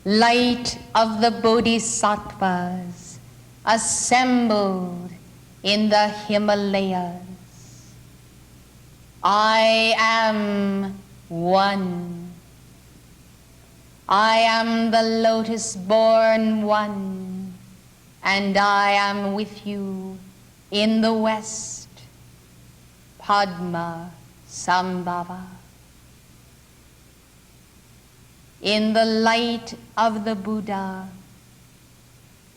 light of the Bodhisattvas assembled in the Himalayas. I am one. I am the lotus-born one, and I am with you in the West. Padma, Sambhava. In the light of the Buddha,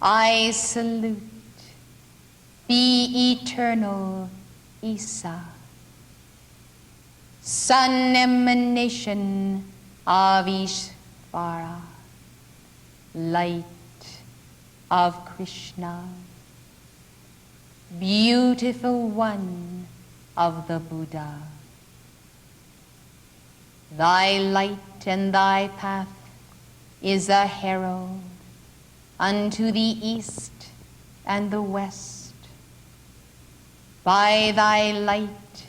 I salute the eternal Isa, sun emanation of Ishvara, light of Krishna, beautiful one of the Buddha. Thy light and thy path is a herald unto the east and the west. By thy light,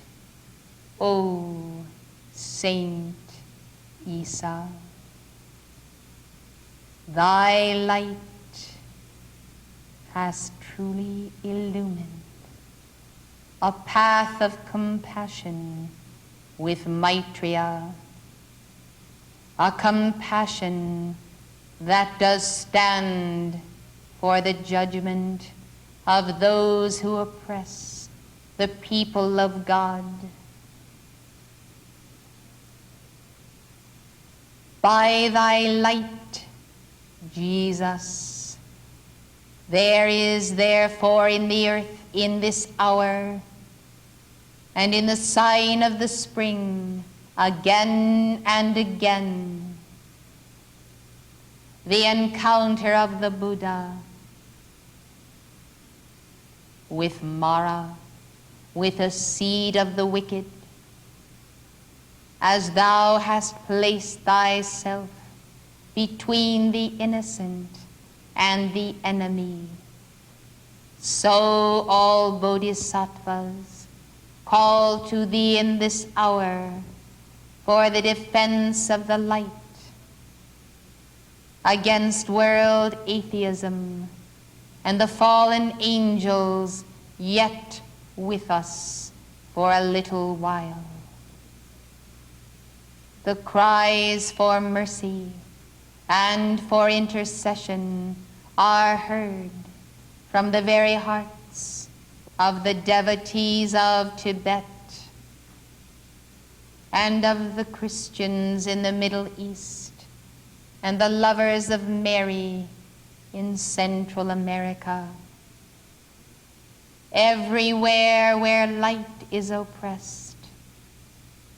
O Saint Isa, thy light has truly illumined a path of compassion with Maitreya, a compassion that does stand for the judgment of those who oppress the people of God. By thy light, Jesus, there is therefore in the earth in this hour, and in the sign of the spring, again and again, the encounter of the Buddha with Mara, with a seed of the wicked, as thou hast placed thyself between the innocent and the enemy, so all bodhisattvas call to thee in this hour for the defense of the light against world atheism and the fallen angels yet with us for a little while. The cries for mercy and for intercession are heard from the very hearts of the devotees of Tibet and of the Christians in the Middle East and the lovers of Mary in Central America. Everywhere where light is oppressed,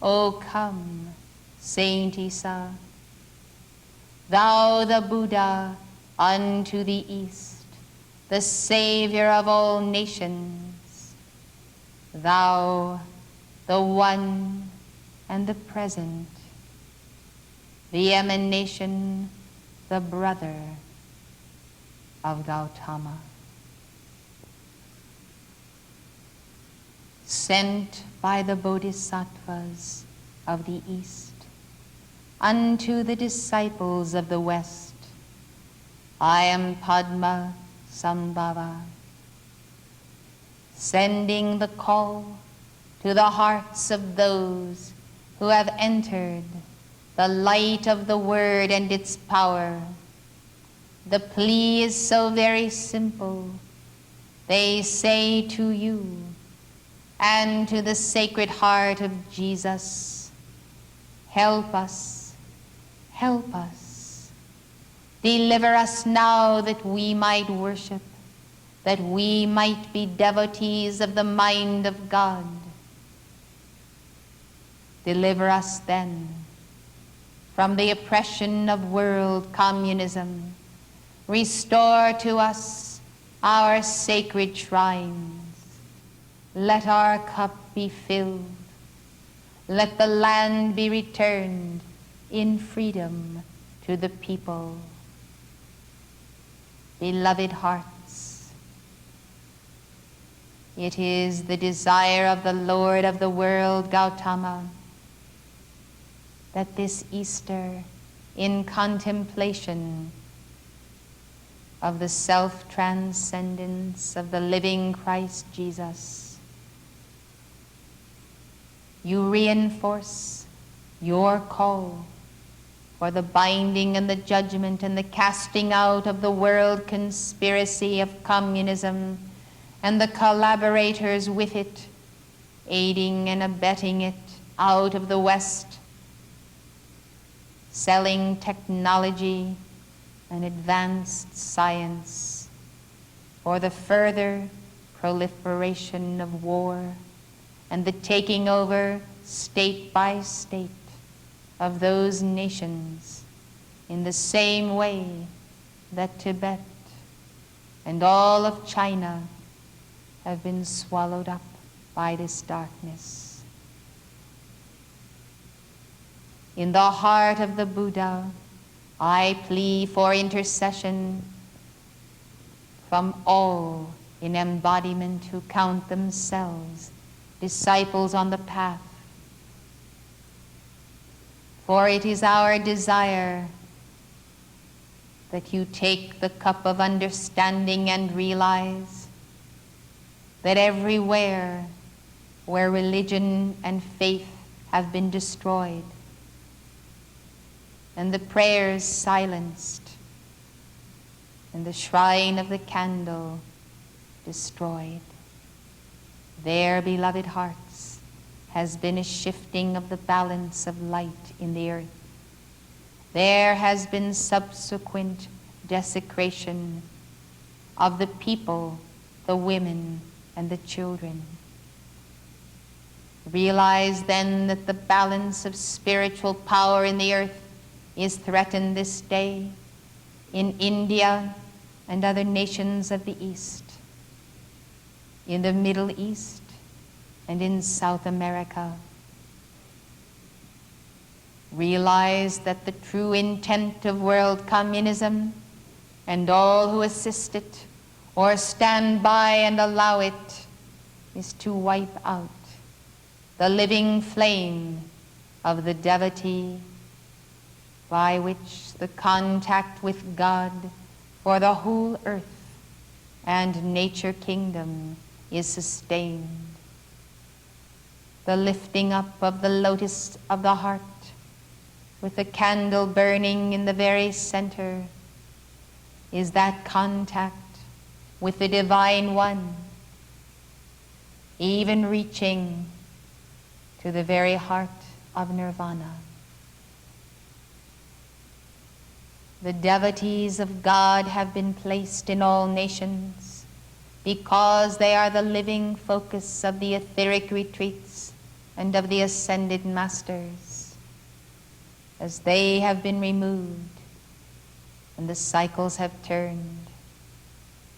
O come, Saint Isa, thou the Buddha unto the east, the Savior of all nations, thou the one and the present, the emanation, the brother of Gautama. Sent by the bodhisattvas of the east unto the disciples of the west, I am Padma Sambhava, sending the call to the hearts of those who have entered the light of the word and its power. The plea is so very simple. They say to you and to the Sacred Heart of Jesus, help us, help us. Deliver us now that we might worship, that we might be devotees of the mind of God. Deliver us then from the oppression of world communism. Restore to us our sacred shrines. Let our cup be filled. Let the land be returned in freedom to the people. Beloved hearts, it is the desire of the Lord of the world, Gautama, that this Easter in contemplation of the self-transcendence of the living Christ Jesus, you reinforce your call for the binding and the judgment and the casting out of the world conspiracy of communism and the collaborators with it, aiding and abetting it out of the West, selling technology and advanced science for the further proliferation of war and the taking over state by state of those nations in the same way that Tibet and all of China have been swallowed up by this darkness. In the heart of the Buddha, I plea for intercession from all in embodiment who count themselves disciples on the path. For it is our desire that you take the cup of understanding and realize that everywhere where religion and faith have been destroyed and the prayers silenced and the shrine of the candle destroyed, there, beloved hearts, has been a shifting of the balance of light in the earth. There has been subsequent desecration of the people, the women, and the children. Realize then that the balance of spiritual power in the earth is threatened this day in India and other nations of the East, in the Middle East, and in South America. Realize that the true intent of world communism and all who assist it or stand by and allow it is to wipe out the living flame of the devotee by which the contact with God for the whole earth and nature kingdom is sustained. The lifting up of the lotus of the heart with the candle burning in the very center is that contact with the Divine One, even reaching to the very heart of nirvana. The devotees of God have been placed in all nations because they are the living focus of the etheric retreats and of the ascended masters. As they have been removed and the cycles have turned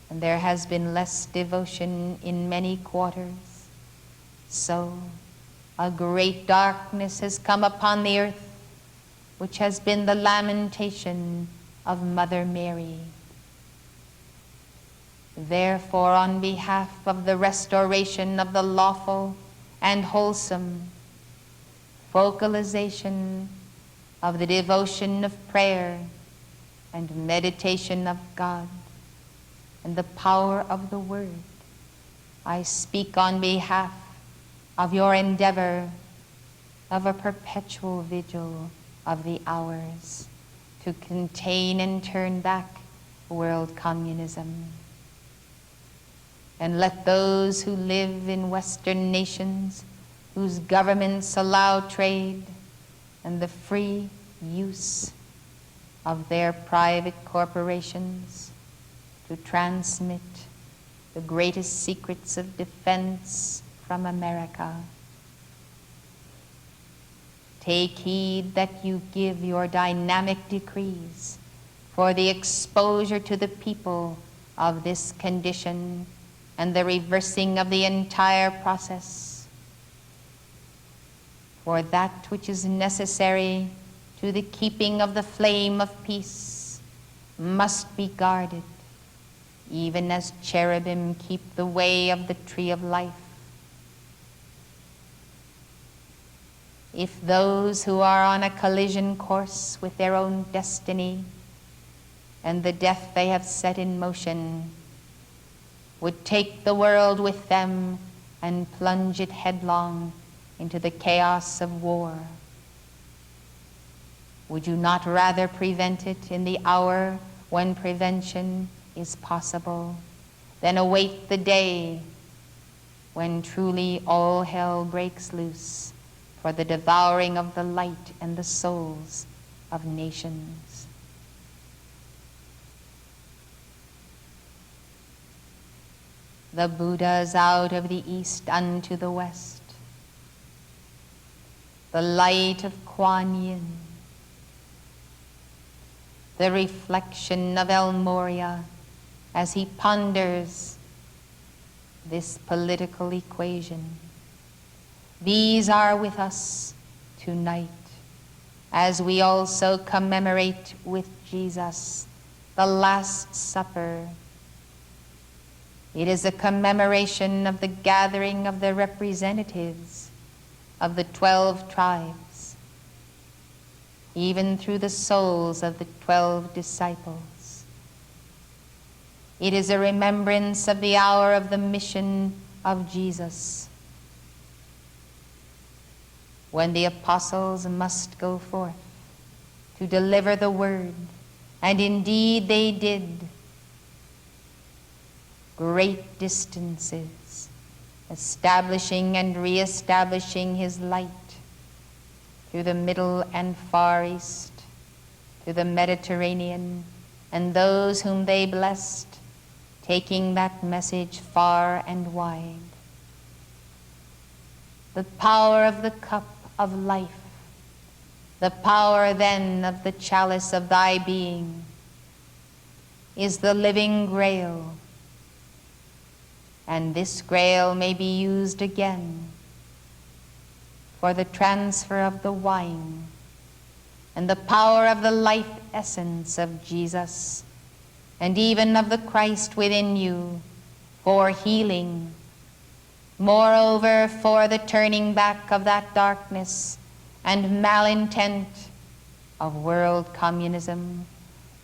and there has been less devotion in many quarters, so a great darkness has come upon the earth, which has been the lamentation of Mother Mary. Therefore, on behalf of the restoration of the lawful and wholesome, focalization of the devotion of prayer and meditation of God and the power of the Word, I speak on behalf of your endeavor of a perpetual vigil of the hours to contain and turn back world communism. And let those who live in Western nations, whose governments allow trade and the free use of their private corporations to transmit the greatest secrets of defense from America, take heed that you give your dynamic decrees for the exposure to the people of this condition and the reversing of the entire process. For that which is necessary to the keeping of the flame of peace must be guarded, even as cherubim keep the way of the tree of life. if those who are on a collision course with their own destiny and the death they have set in motion would take the world with them and plunge it headlong into the chaos of war, would you not rather prevent it in the hour when prevention is possible than await the day when truly all hell breaks loose for the devouring of the light and the souls of nations? The Buddhas out of the east unto the west, the light of Kuan Yin, the reflection of MORYA as he ponders this political equation. These are with us tonight as we also commemorate with Jesus the Last Supper. It is a commemoration of the gathering of the representatives of the 12 tribes, even through the souls of the 12 disciples. It is a remembrance of the hour of the mission of Jesus, when the apostles must go forth to deliver the word, and indeed they did, great distances, establishing and re-establishing his light through the Middle and Far East, through the Mediterranean, and those whom they blessed, taking that message far and wide. The power of the cup of life, the power then of the chalice of thy being, is the living grail, and this grail may be used again for the transfer of the wine and the power of the life essence of Jesus and even of the Christ within you for healing, moreover for the turning back of that darkness and malintent of world communism,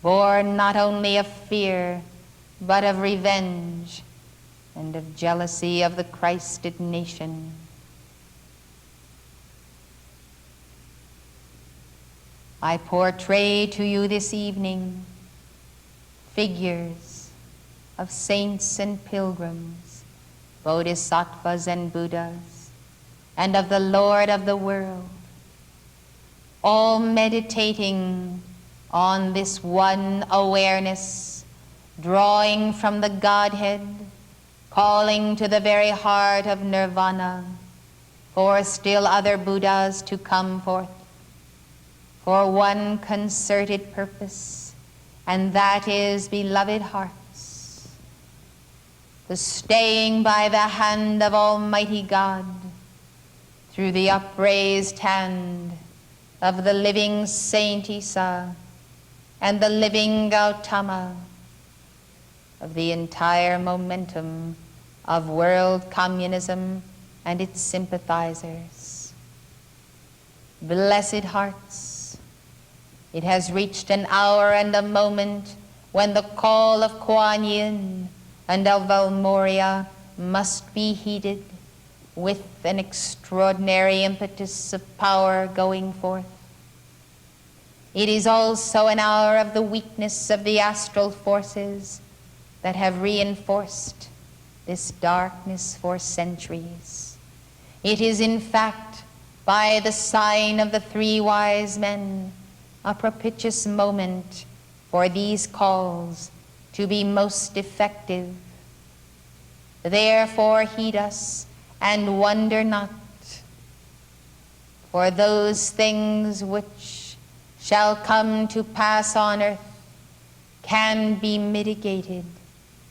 born not only of fear but of revenge and of jealousy of the Christed nation. I portray to you this evening figures of saints and pilgrims, bodhisattvas and Buddhas, and of the Lord of the world, all meditating on this one awareness, drawing from the Godhead, calling to the very heart of nirvana for still other Buddhas to come forth for one concerted purpose, and that is, beloved hearts, the staying by the hand of Almighty God through the upraised hand of the living Saint Isa and the living Gautama, of the entire momentum of world communism and its sympathizers. Blessed hearts, it has reached an hour and a moment when the call of Kuan Yin and of MORYA must be heeded with an extraordinary impetus of power going forth. It is also an hour of the weakness of the astral forces that have reinforced this darkness for centuries. It is, in fact, by the sign of the 3 wise men, a propitious moment for these calls to be most effective. Therefore heed us and wonder not, for those things which shall come to pass on earth can be mitigated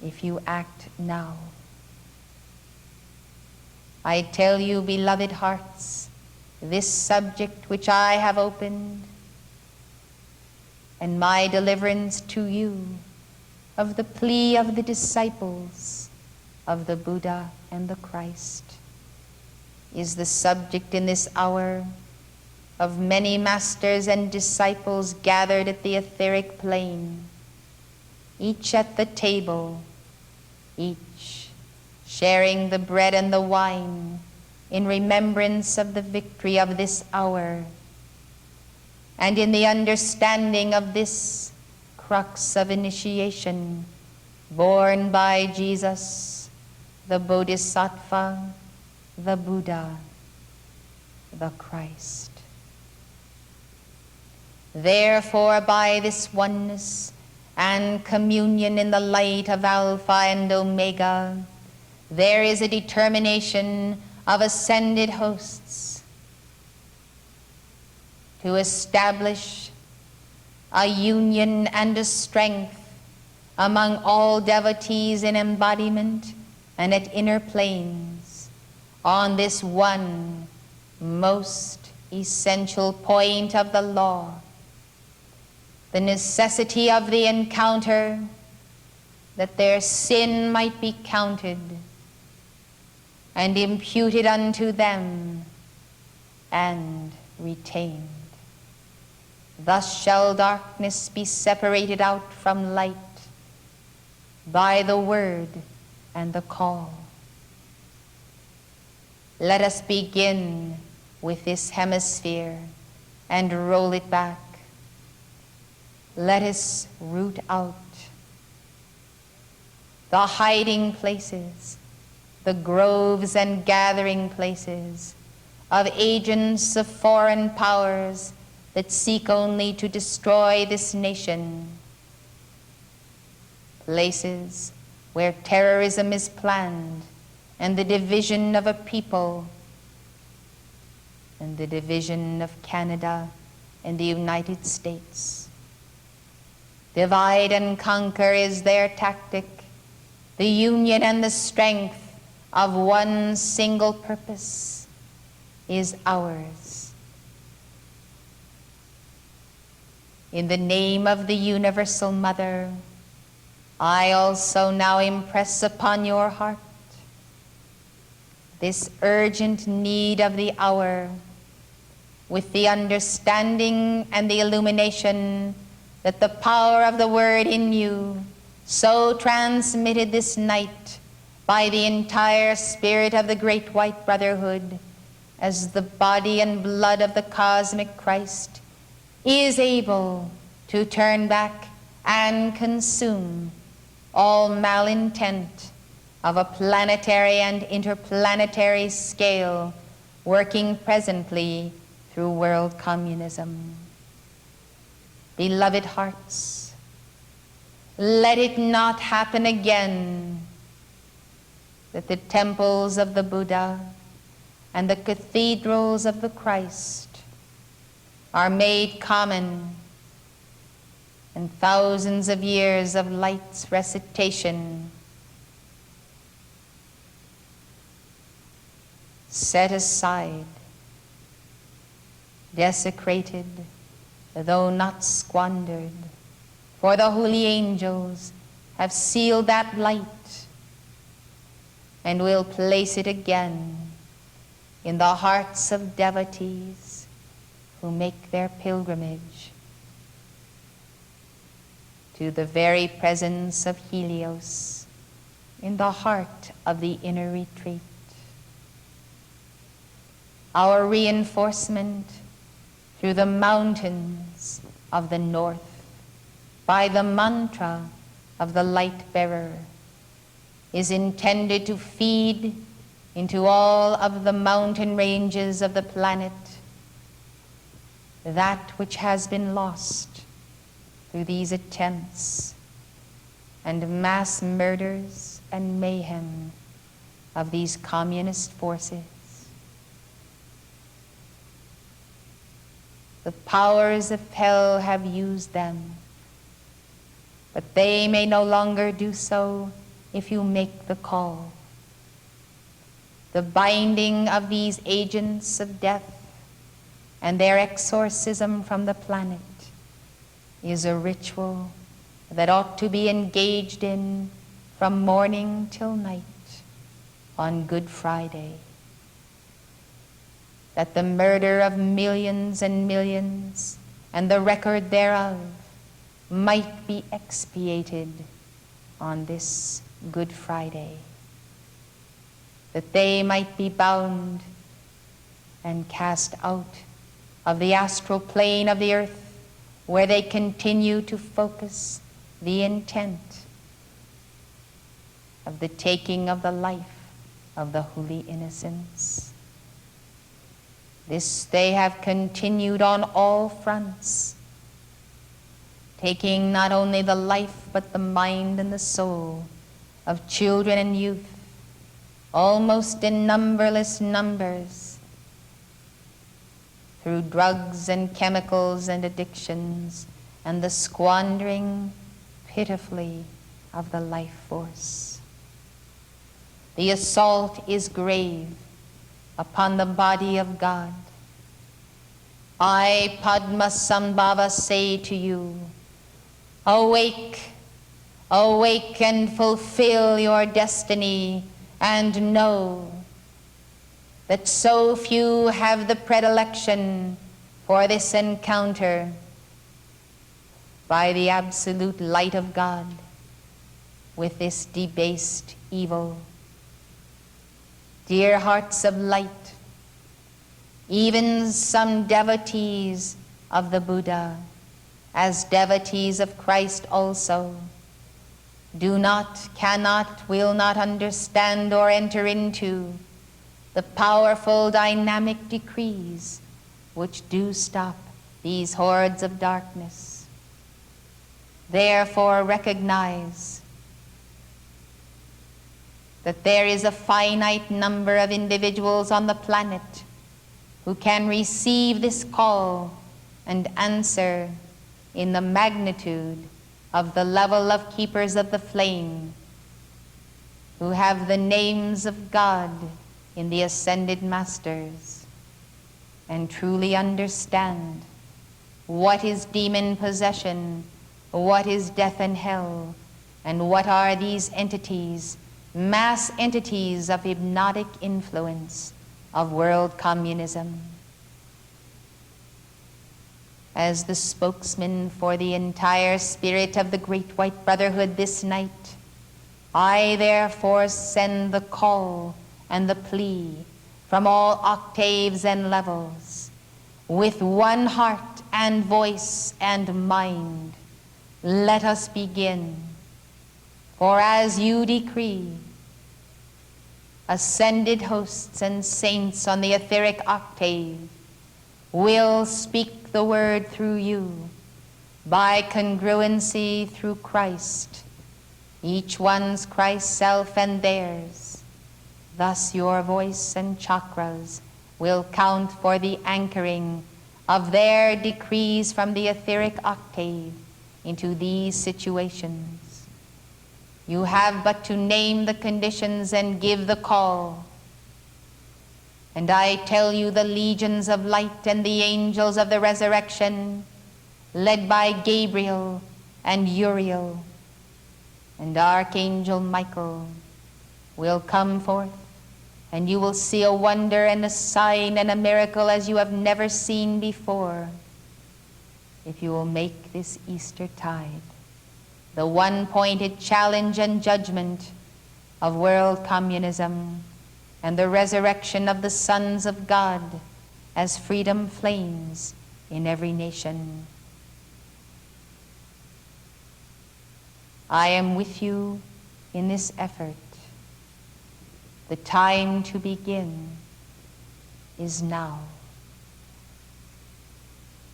if you act now. I tell you, beloved hearts, this subject which I have opened, and my deliverance to you of the plea of the disciples of the Buddha and the Christ, is the subject in this hour of many masters and disciples gathered at the etheric plane, each at the table, each sharing the bread and the wine in remembrance of the victory of this hour, and in the understanding of this crux of initiation borne by Jesus, the Bodhisattva, the Buddha, the Christ. Therefore, by this oneness and communion in the light of Alpha and Omega, there is a determination of ascended hosts to establish a union and a strength among all devotees in embodiment and at inner planes on this one most essential point of the law, the necessity of the encounter, that their sin might be counted and imputed unto them and retained. Thus shall darkness be separated out from light by the word and the call. Let us begin with this hemisphere and roll it back. Let us root out the hiding places, the groves and gathering places of agents of foreign powers that seek only to destroy this nation, places where terrorism is planned and the division of a people and the division of Canada and the United States. Divide and conquer is their tactic. The union and the strength of one single purpose is ours. In the name of the Universal Mother, I also now impress upon your heart this urgent need of the hour, with the understanding and the illumination that the power of the word in you, so transmitted this night by the entire spirit of the Great White Brotherhood, as the body and blood of the cosmic Christ, is able to turn back and consume all malintent of a planetary and interplanetary scale working presently through world communism. Beloved hearts, let it not happen again that the temples of the Buddha and the cathedrals of the Christ are made common, and thousands of years of light's recitation set aside, desecrated, though not squandered, for the holy angels have sealed that light and will place it again in the hearts of devotees who make their pilgrimage to the very presence of Helios in the heart of the inner retreat. Our reinforcement through the mountains of the north by the mantra of the light bearer is intended to feed into all of the mountain ranges of the planet that which has been lost through these attempts and mass murders and mayhem of these communist forces. The powers of hell have used them, but they may no longer do so if you make the call. The binding of these agents of death and their exorcism from the planet is a ritual that ought to be engaged in from morning till night on Good Friday. that the murder of millions and millions and the record thereof might be expiated on this Good Friday, that they might be bound and cast out of the astral plane of the earth, where they continue to focus the intent of the taking of the life of the holy innocents. This they have continued on all fronts, taking not only the life but the mind and the soul of children and youth, almost in numberless numbers, through drugs and chemicals and addictions, and the squandering pitifully of the life force. The assault is grave upon the body of God. I, Padma Sambhava, say to you, awake, awake and fulfill your destiny, and know that so few have the predilection for this encounter by the absolute light of God with this debased evil. Dear hearts of light, even some devotees of the Buddha, as devotees of Christ also, do not, cannot, will not understand or enter into the powerful dynamic decrees which do stop these hordes of darkness. Therefore recognize that there is a finite number of individuals on the planet who can receive this call and answer in the magnitude of the level of keepers of the flame, who have the names of God in the ascended masters, and truly understand what is demon possession, what is death and hell, and what are these entities, mass entities of hypnotic influence of world communism. As the spokesman for the entire spirit of the Great White Brotherhood this night, I therefore send the call and the plea from all octaves and levels, with one heart and voice and mind. Let us begin. For as you decree, ascended hosts and saints on the etheric octave will speak the word through you, by congruency through Christ, each one's Christ self and theirs. Thus your voice and chakras will count for the anchoring of their decrees from the etheric octave into these situations. You have but to name the conditions and give the call. And I tell you, the legions of light and the angels of the resurrection, led by Gabriel and Uriel and Archangel Michael, will come forth, and you will see a wonder and a sign and a miracle as you have never seen before, if you will make this Easter tide the one-pointed challenge and judgment of world communism and the resurrection of the sons of God as freedom flames in every nation. I am with you in this effort. The time to begin is now.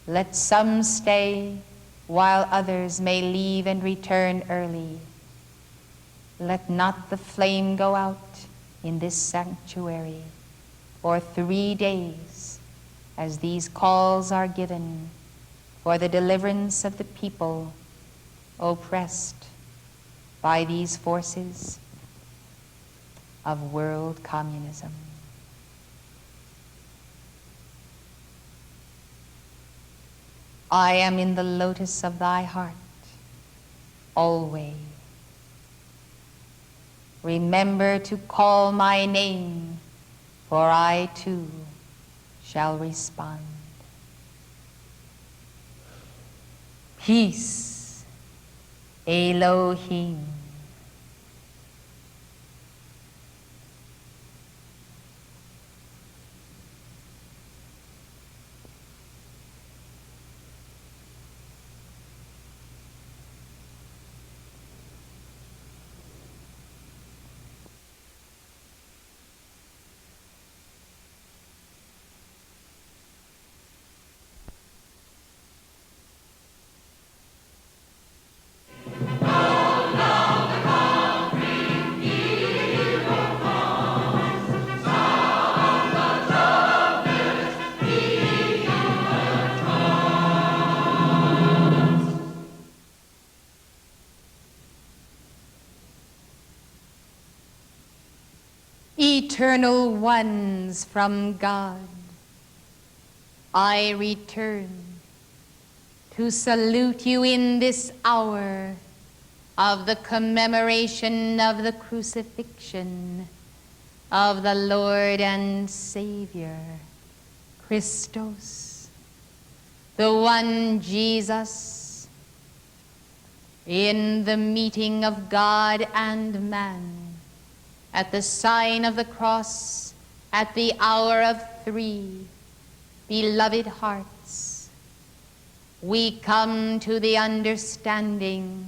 Let some stay while others may leave and return early. Let not the flame go out in this sanctuary for 3 days, as these calls are given for the deliverance of the people oppressed by these forces of world communism. I am in the lotus of thy heart, always. Remember to call my name, for I too shall respond. Peace, Elohim. Eternal ones from God, I return to salute you in this hour of the commemoration of the crucifixion of the Lord and Savior, Christos, the one Jesus, in the meeting of God and man, at the sign of the cross, at the hour of 3, beloved hearts, we come to the understanding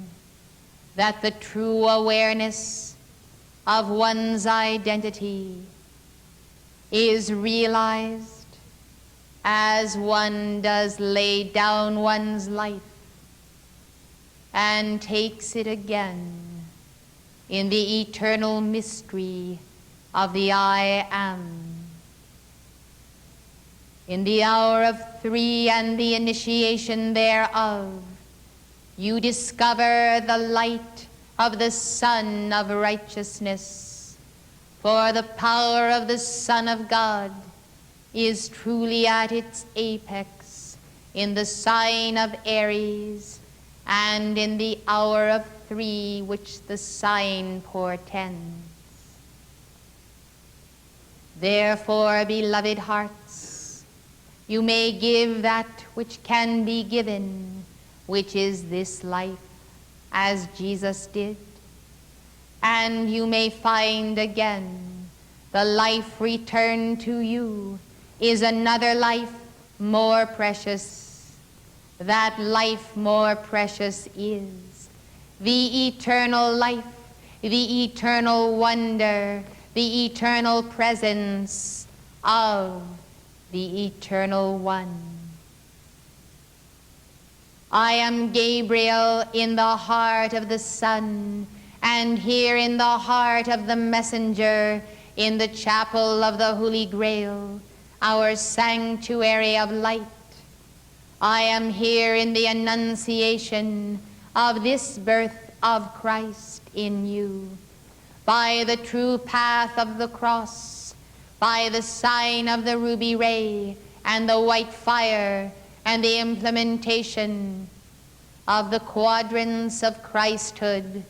that the true awareness of one's identity is realized as one does lay down one's life and takes it again in the eternal mystery of the I Am. In the hour of 3 and the initiation thereof, you discover the light of the Sun of Righteousness, for the power of the Son of God is truly at its apex in the sign of Aries and in the hour of 3 which the sign portends. Therefore, beloved hearts, you may give that which can be given, which is this life, as Jesus did, and you may find again the life returned to you is another life more precious. That life more precious is the eternal life, the eternal wonder, the eternal presence of the Eternal One. I am Gabriel in the heart of the Son, and here in the heart of the Messenger, in the chapel of the Holy Grail, our sanctuary of light. I am here in the annunciation of this birth of Christ in you, by the true path of the cross, by the sign of the ruby ray and the white fire, and the implementation of the quadrants of Christhood,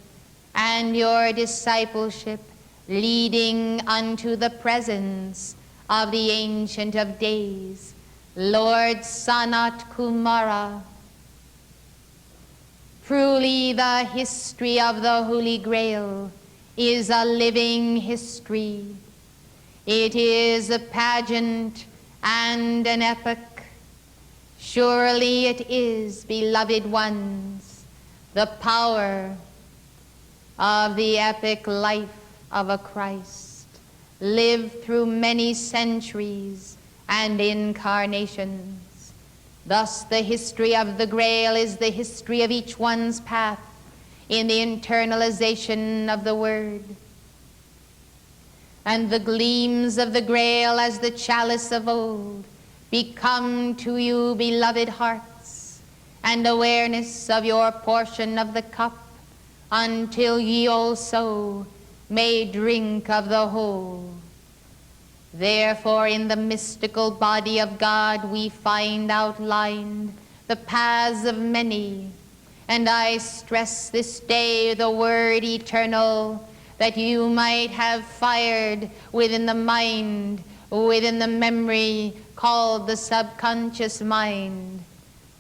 and your discipleship leading unto the presence of the Ancient of Days, Lord Sanat Kumara. Truly the history of the Holy Grail is a living history. It is a pageant and an epic. Surely it is, beloved ones, the power of the epic life of a Christ, lived through many centuries and incarnations. Thus the history of the Grail is the history of each one's path in the internalization of the Word. And the gleams of the Grail as the chalice of old become to you, beloved hearts, and awareness of your portion of the cup, until ye also may drink of the whole. Therefore, in the mystical body of God we find outlined the paths of many, and I stress this day the word eternal, that you might have fired within the mind, within the memory, called the subconscious mind,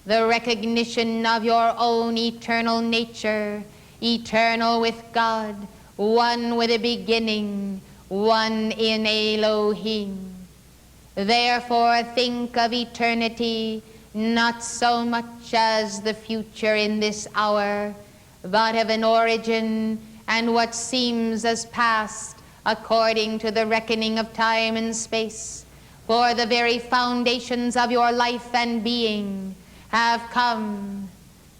the recognition of your own eternal nature, eternal with God, one with a beginning, one in Elohim. Therefore think of eternity not so much as the future in this hour, but of an origin and what seems as past according to the reckoning of time and space. For the very foundations of your life and being have come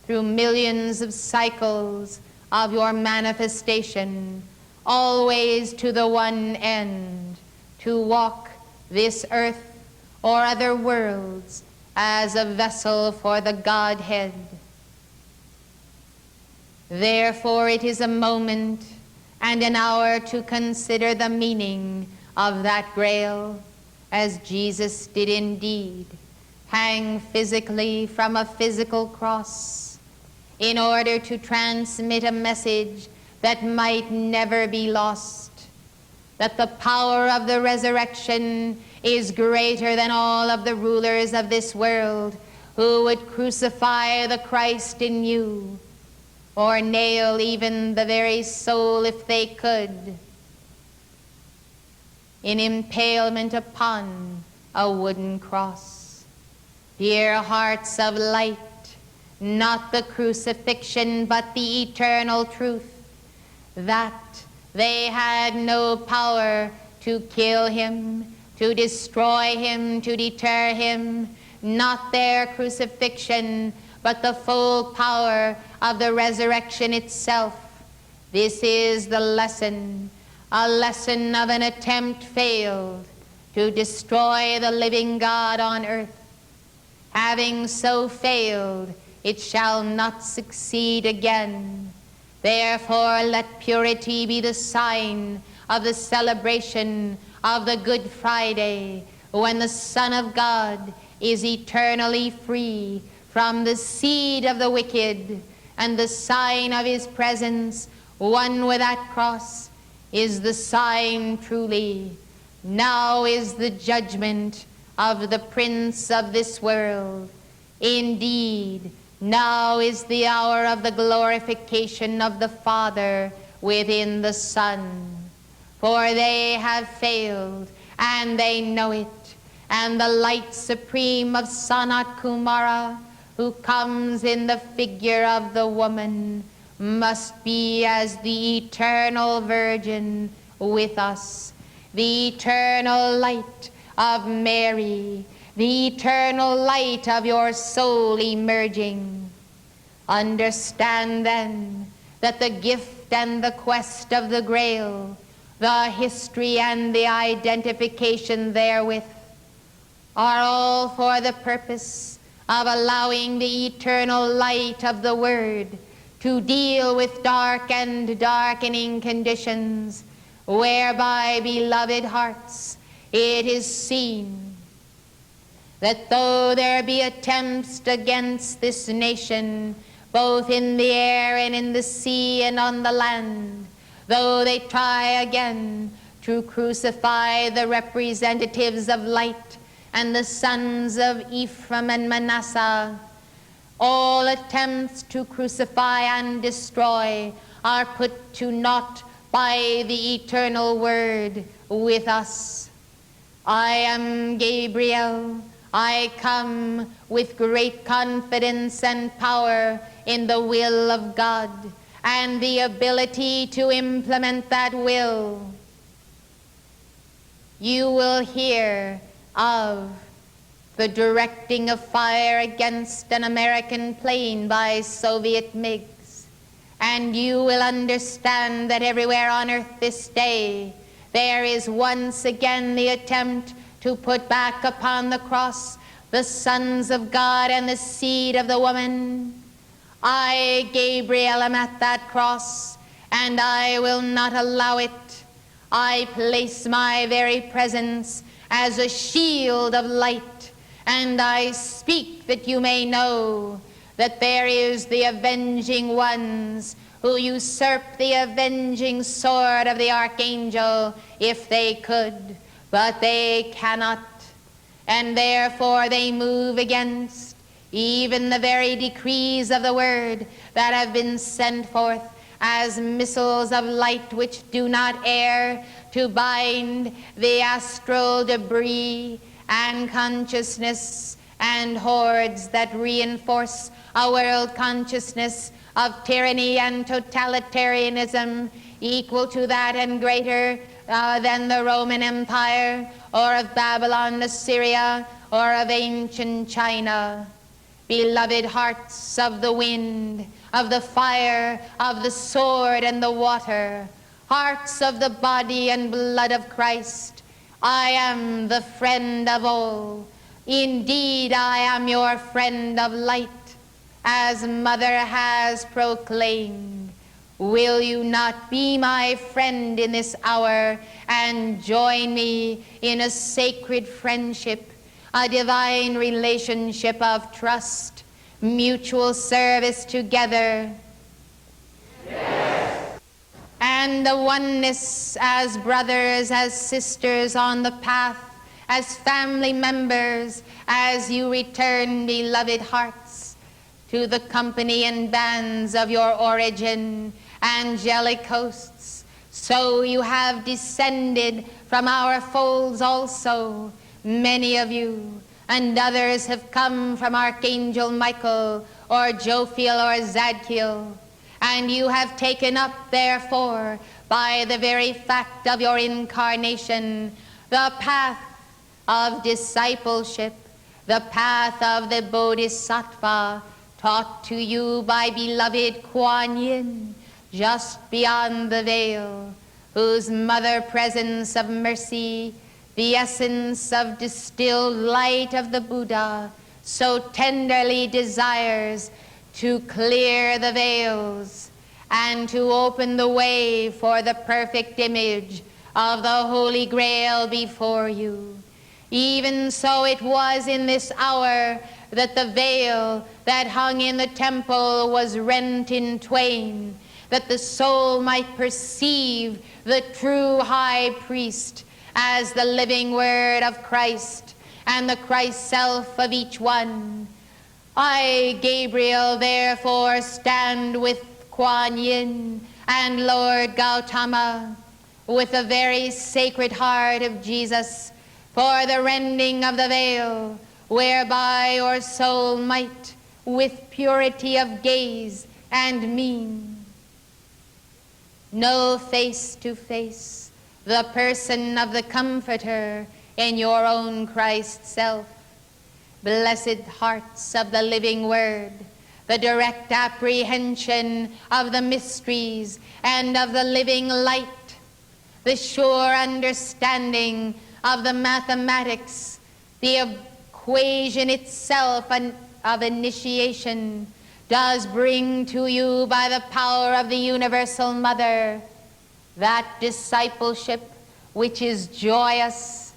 through millions of cycles of your manifestation, always to the one end, to walk this earth or other worlds as a vessel for the Godhead. Therefore it is a moment and an hour to consider the meaning of that Grail, as Jesus did indeed hang physically from a physical cross in order to transmit a message that might never be lost, that the power of the resurrection is greater than all of the rulers of this world who would crucify the Christ in you, or nail even the very soul, if they could, in impalement upon a wooden cross. Dear hearts of light, not the crucifixion, but the eternal truth, that they had no power to kill him, to destroy him, to deter him, not their crucifixion, but the full power of the resurrection itself. This is the lesson, a lesson of an attempt failed to destroy the living God on earth. Having so failed, it shall not succeed again. Therefore, let purity be the sign of the celebration of the Good Friday, when the Son of God is eternally free from the seed of the wicked, and the sign of his presence, one with that cross, is the sign truly. Now is the judgment of the prince of this world. Indeed, now is the hour of the glorification of the Father within the Son. For they have failed, and they know it, and the light supreme of Sanat Kumara, who comes in the figure of the woman, must be as the eternal Virgin with us, the eternal light of Mary, the eternal light of your soul emerging. Understand then that the gift and the quest of the Grail, the history and the identification therewith, are all for the purpose of allowing the eternal light of the Word to deal with dark and darkening conditions, whereby, beloved hearts, it is seen that though there be attempts against this nation, both in the air and in the sea and on the land, though they try again to crucify the representatives of light and the sons of Ephraim and Manasseh, all attempts to crucify and destroy are put to naught by the eternal Word with us. I am Gabriel. I come with great confidence and power in the will of God and the ability to implement that will. You will hear of the directing of fire against an American plane by Soviet MiGs, and you will understand that everywhere on earth this day there is once again the attempt to put back upon the cross the sons of God and the seed of the woman. I, Gabriel, am at that cross, and I will not allow it. I place my very presence as a shield of light, and I speak that you may know that there is the avenging ones who usurp the avenging sword of the Archangel if they could, but they cannot. and therefore they move against even the very decrees of the word that have been sent forth as missiles of light which do not err, to bind the astral debris and consciousness and hordes that reinforce a world consciousness of tyranny and totalitarianism equal to that and greater than the Roman Empire, or of Babylon, Assyria, or of ancient China. Beloved hearts of the wind, of the fire, of the sword and the water, hearts of the body and blood of Christ, I am the friend of all. Indeed, I am your friend of light, as Mother has proclaimed. Will you not be my friend in this hour and join me in a sacred friendship, a divine relationship of trust, mutual service together? Yes. And the oneness as brothers, as sisters on the path, as family members, as you return, beloved hearts, to the company and bands of your origin, angelic hosts, so you have descended from our folds also, many of you, and others have come from Archangel Michael, or Jophiel, or Zadkiel, and you have taken up, therefore, by the very fact of your incarnation, the path of discipleship, the path of the Bodhisattva, taught to you by beloved Kuan Yin, just beyond the veil, whose mother presence of mercy, the essence of distilled light of the Buddha, so tenderly desires to clear the veils and to open the way for the perfect image of the Holy Grail before you. Even so it was in this hour that the veil that hung in the temple was rent in twain, that the soul might perceive the true high priest as the living word of Christ and the Christ self of each one. I, Gabriel, therefore stand with Kuan Yin and Lord Gautama, with the very sacred heart of Jesus, for the rending of the veil, whereby your soul might, with purity of gaze and mien, know face to face the person of the Comforter in your own Christ self. Blessed hearts of the living word, the direct apprehension of the mysteries and of the living light, the sure understanding of the mathematics, the equation itself of initiation, does bring to you by the power of the Universal Mother that discipleship which is joyous,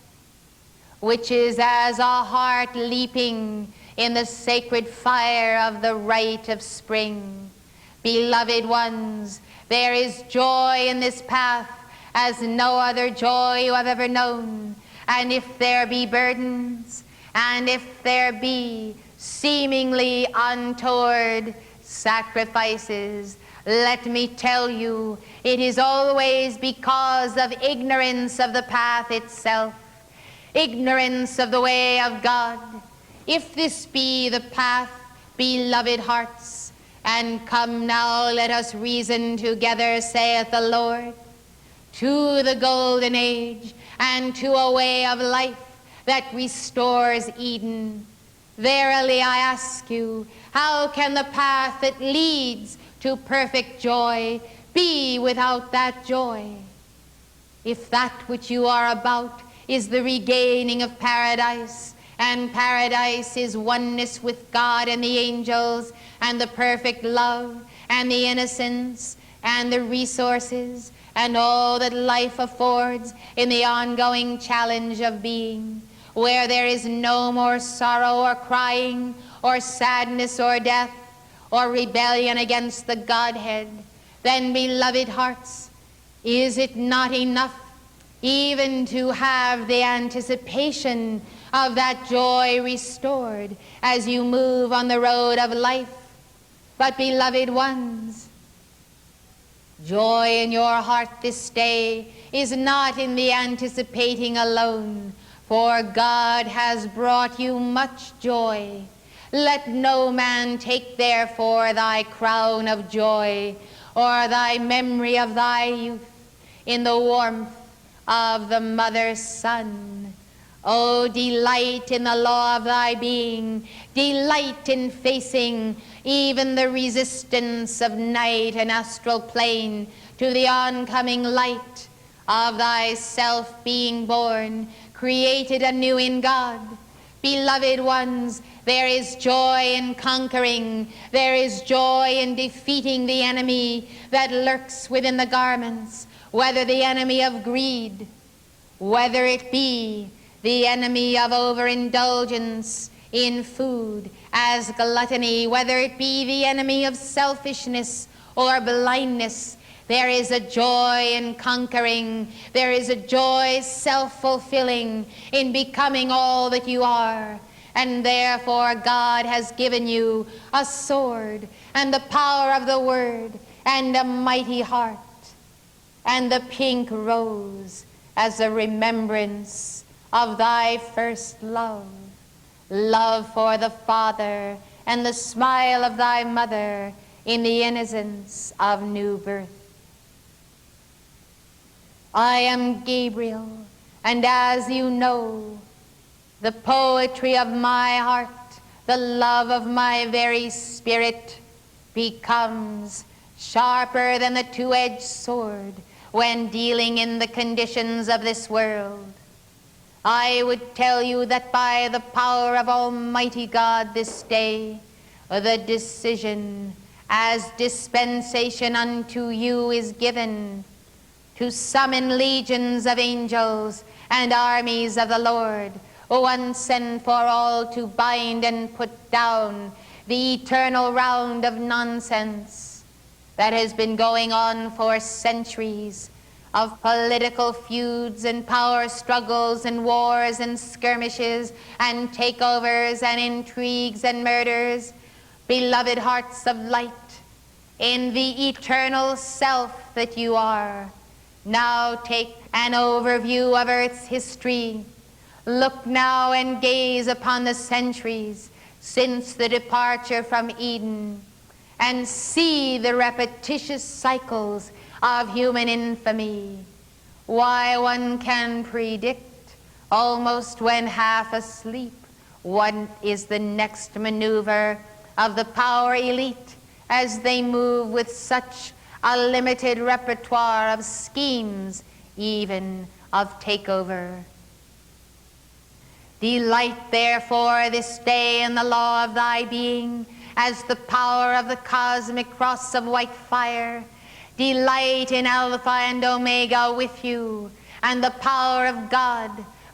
which is as a heart leaping in the sacred fire of the rite of spring. Beloved ones, there is joy in this path as no other joy you have ever known. And if there be burdens, and if there be seemingly untoward sacrifices, let me tell you, it is always because of ignorance of the path itself, ignorance of the way of God. If this be the path, beloved hearts, and come now, let us reason together, saith the Lord, to the golden age and to a way of life that restores Eden. Verily I ask you, how can the path that leads to perfect joy be without that joy? If that which you are about is the regaining of paradise, and paradise is oneness with God and the angels, and the perfect love, and the innocence, and the resources, and all that life affords in the ongoing challenge of being, where there is no more sorrow or crying, or sadness or death, or rebellion against the Godhead, then, beloved hearts, is it not enough even to have the anticipation of that joy restored as you move on the road of life. But beloved ones, joy in your heart this day is not in the anticipating alone, for God has brought you much joy. Let no man take therefore thy crown of joy, or thy memory of thy youth, in the warmth of the mother's son. Oh, delight in the law of thy being, delight in facing even the resistance of night and astral plane to the oncoming light of thyself being born, created anew in God. Beloved ones, there is joy in conquering, there is joy in defeating the enemy that lurks within the garments, whether the enemy of greed, whether it be the enemy of overindulgence in food as gluttony, whether it be the enemy of selfishness or blindness. There is a joy in conquering. There is a joy self-fulfilling in becoming all that you are. And therefore God has given you a sword and the power of the word and a mighty heart and the pink rose as a remembrance of thy first love, love for the Father and the smile of thy mother in the innocence of new birth. I am Gabriel, and as you know, the poetry of my heart, the love of my very spirit, becomes sharper than the two-edged sword when dealing in the conditions of this world. I would tell you that by the power of Almighty God this day, the decision as dispensation unto you is given to summon legions of angels and armies of the Lord, once and for all to bind and put down the eternal round of nonsense that has been going on for centuries, of political feuds and power struggles and wars and skirmishes and takeovers and intrigues and murders. Beloved hearts of light, in the eternal self that you are, now take an overview of Earth's history. Look now and gaze upon the centuries since the departure from Eden, and see the repetitious cycles of human infamy. Why, one can predict, almost when half asleep, what is the next maneuver of the power elite as they move with such a limited repertoire of schemes, even of takeover. Delight therefore this day in the law of thy being, as the power of the cosmic cross of white fire. Delight in Alpha and Omega with you, and the power of God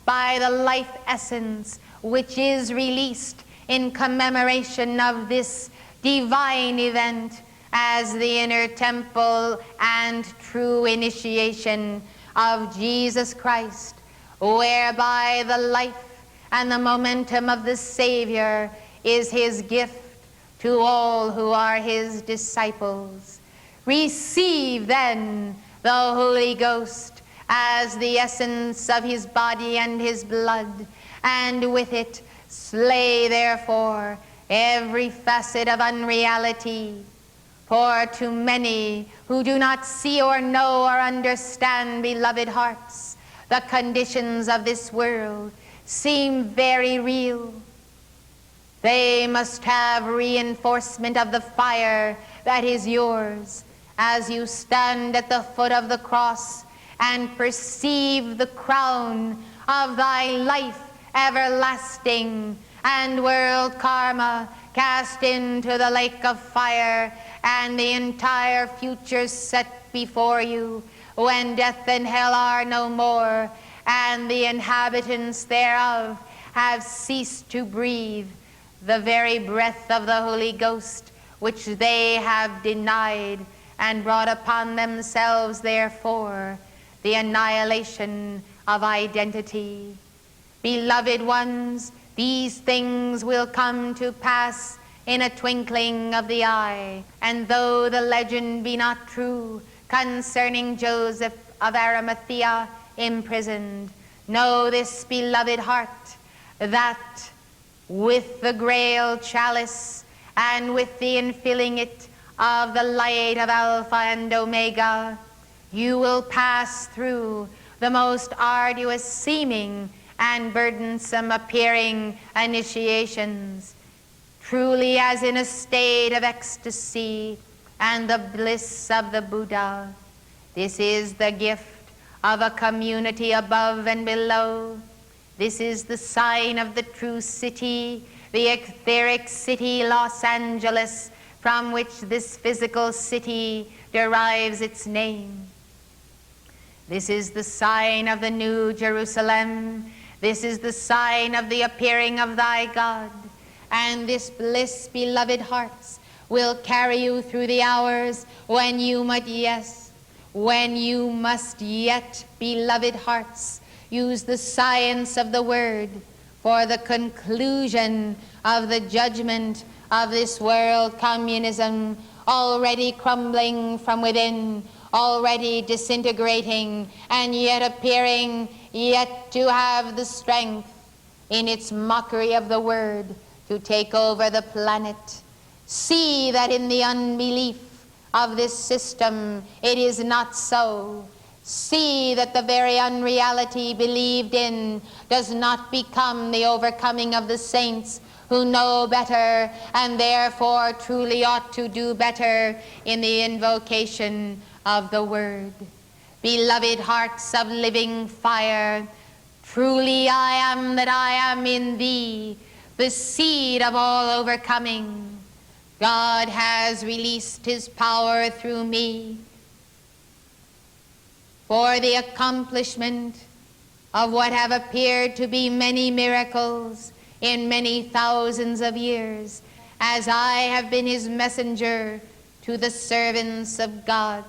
by the life essence which is released in commemoration of this divine event as the inner temple and true initiation of Jesus Christ, whereby the life and the momentum of the Savior is his gift to all who are his disciples. Receive then the Holy Ghost as the essence of his body and his blood, and with it slay therefore every facet of unreality. For to many who do not see or know or understand, beloved hearts, the conditions of this world seem very real. They must have reinforcement of the fire that is yours as you stand at the foot of the cross and perceive the crown of thy life everlasting and world karma cast into the lake of fire, and the entire future set before you when death and hell are no more, and the inhabitants thereof have ceased to breathe the very breath of the Holy Ghost, which they have denied, and brought upon themselves therefore the annihilation of identity. Beloved ones, these things will come to pass in a twinkling of the eye. And though the legend be not true concerning Joseph of Arimathea imprisoned, know this, beloved heart, that with the Grail chalice and with the infilling it of the light of Alpha and Omega, you will pass through the most arduous seeming and burdensome appearing initiations, truly as in a state of ecstasy and the bliss of the Buddha. This is the gift of a community above and below. This is the sign of the true city, the etheric city Los Angeles, from which this physical city derives its name. This is the sign of the New Jerusalem. This is the sign of the appearing of thy God. And this bliss, beloved hearts, will carry you through the hours when you must yet, beloved hearts, use the science of the word for the conclusion of the judgment of this world communism, already crumbling from within, already disintegrating, and yet appearing yet to have the strength in its mockery of the word to take over the planet. See that in the unbelief of this system it is not so. See that the very unreality believed in does not become the overcoming of the saints who know better and therefore truly ought to do better in the invocation of the word. Beloved hearts of living fire, truly I am that I am in thee, the seed of all overcoming. God has released his power through me for the accomplishment of what have appeared to be many miracles in many thousands of years, as I have been his messenger to the servants of God.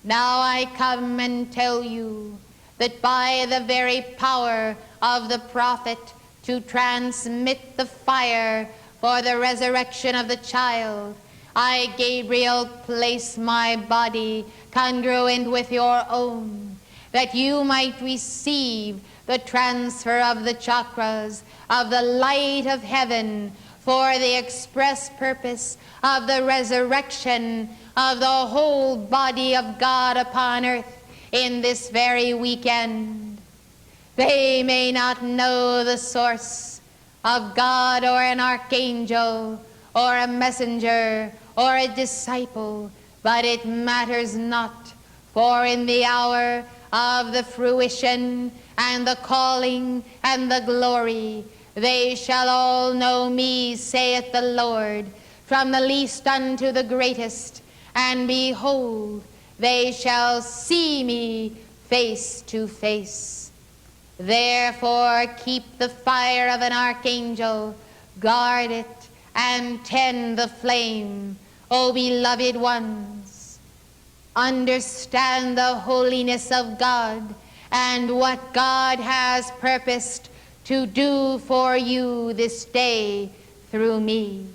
Now I come and tell you that by the very power of the prophet to transmit the fire for the resurrection of the child, I, Gabriel, place my body congruent with your own, that you might receive the transfer of the chakras of the light of heaven for the express purpose of the resurrection of the whole body of God upon earth in this very weekend. They may not know the source of God or an archangel or a messenger or a disciple, but it matters not, for in the hour of the fruition and the calling and the glory, they shall all know me, saith the Lord, from the least unto the greatest, and behold, they shall see me face to face. Therefore keep the fire of an archangel, guard it, and tend the flame. O beloved ones, understand the holiness of God and what God has purposed to do for you this day through me.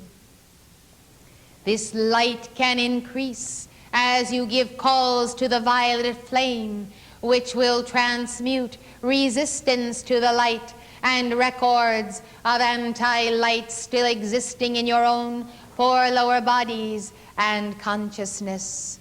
This light can increase as you give calls to the violet flame, which will transmute resistance to the light and records of anti-light still existing in your own four lower bodies and consciousness.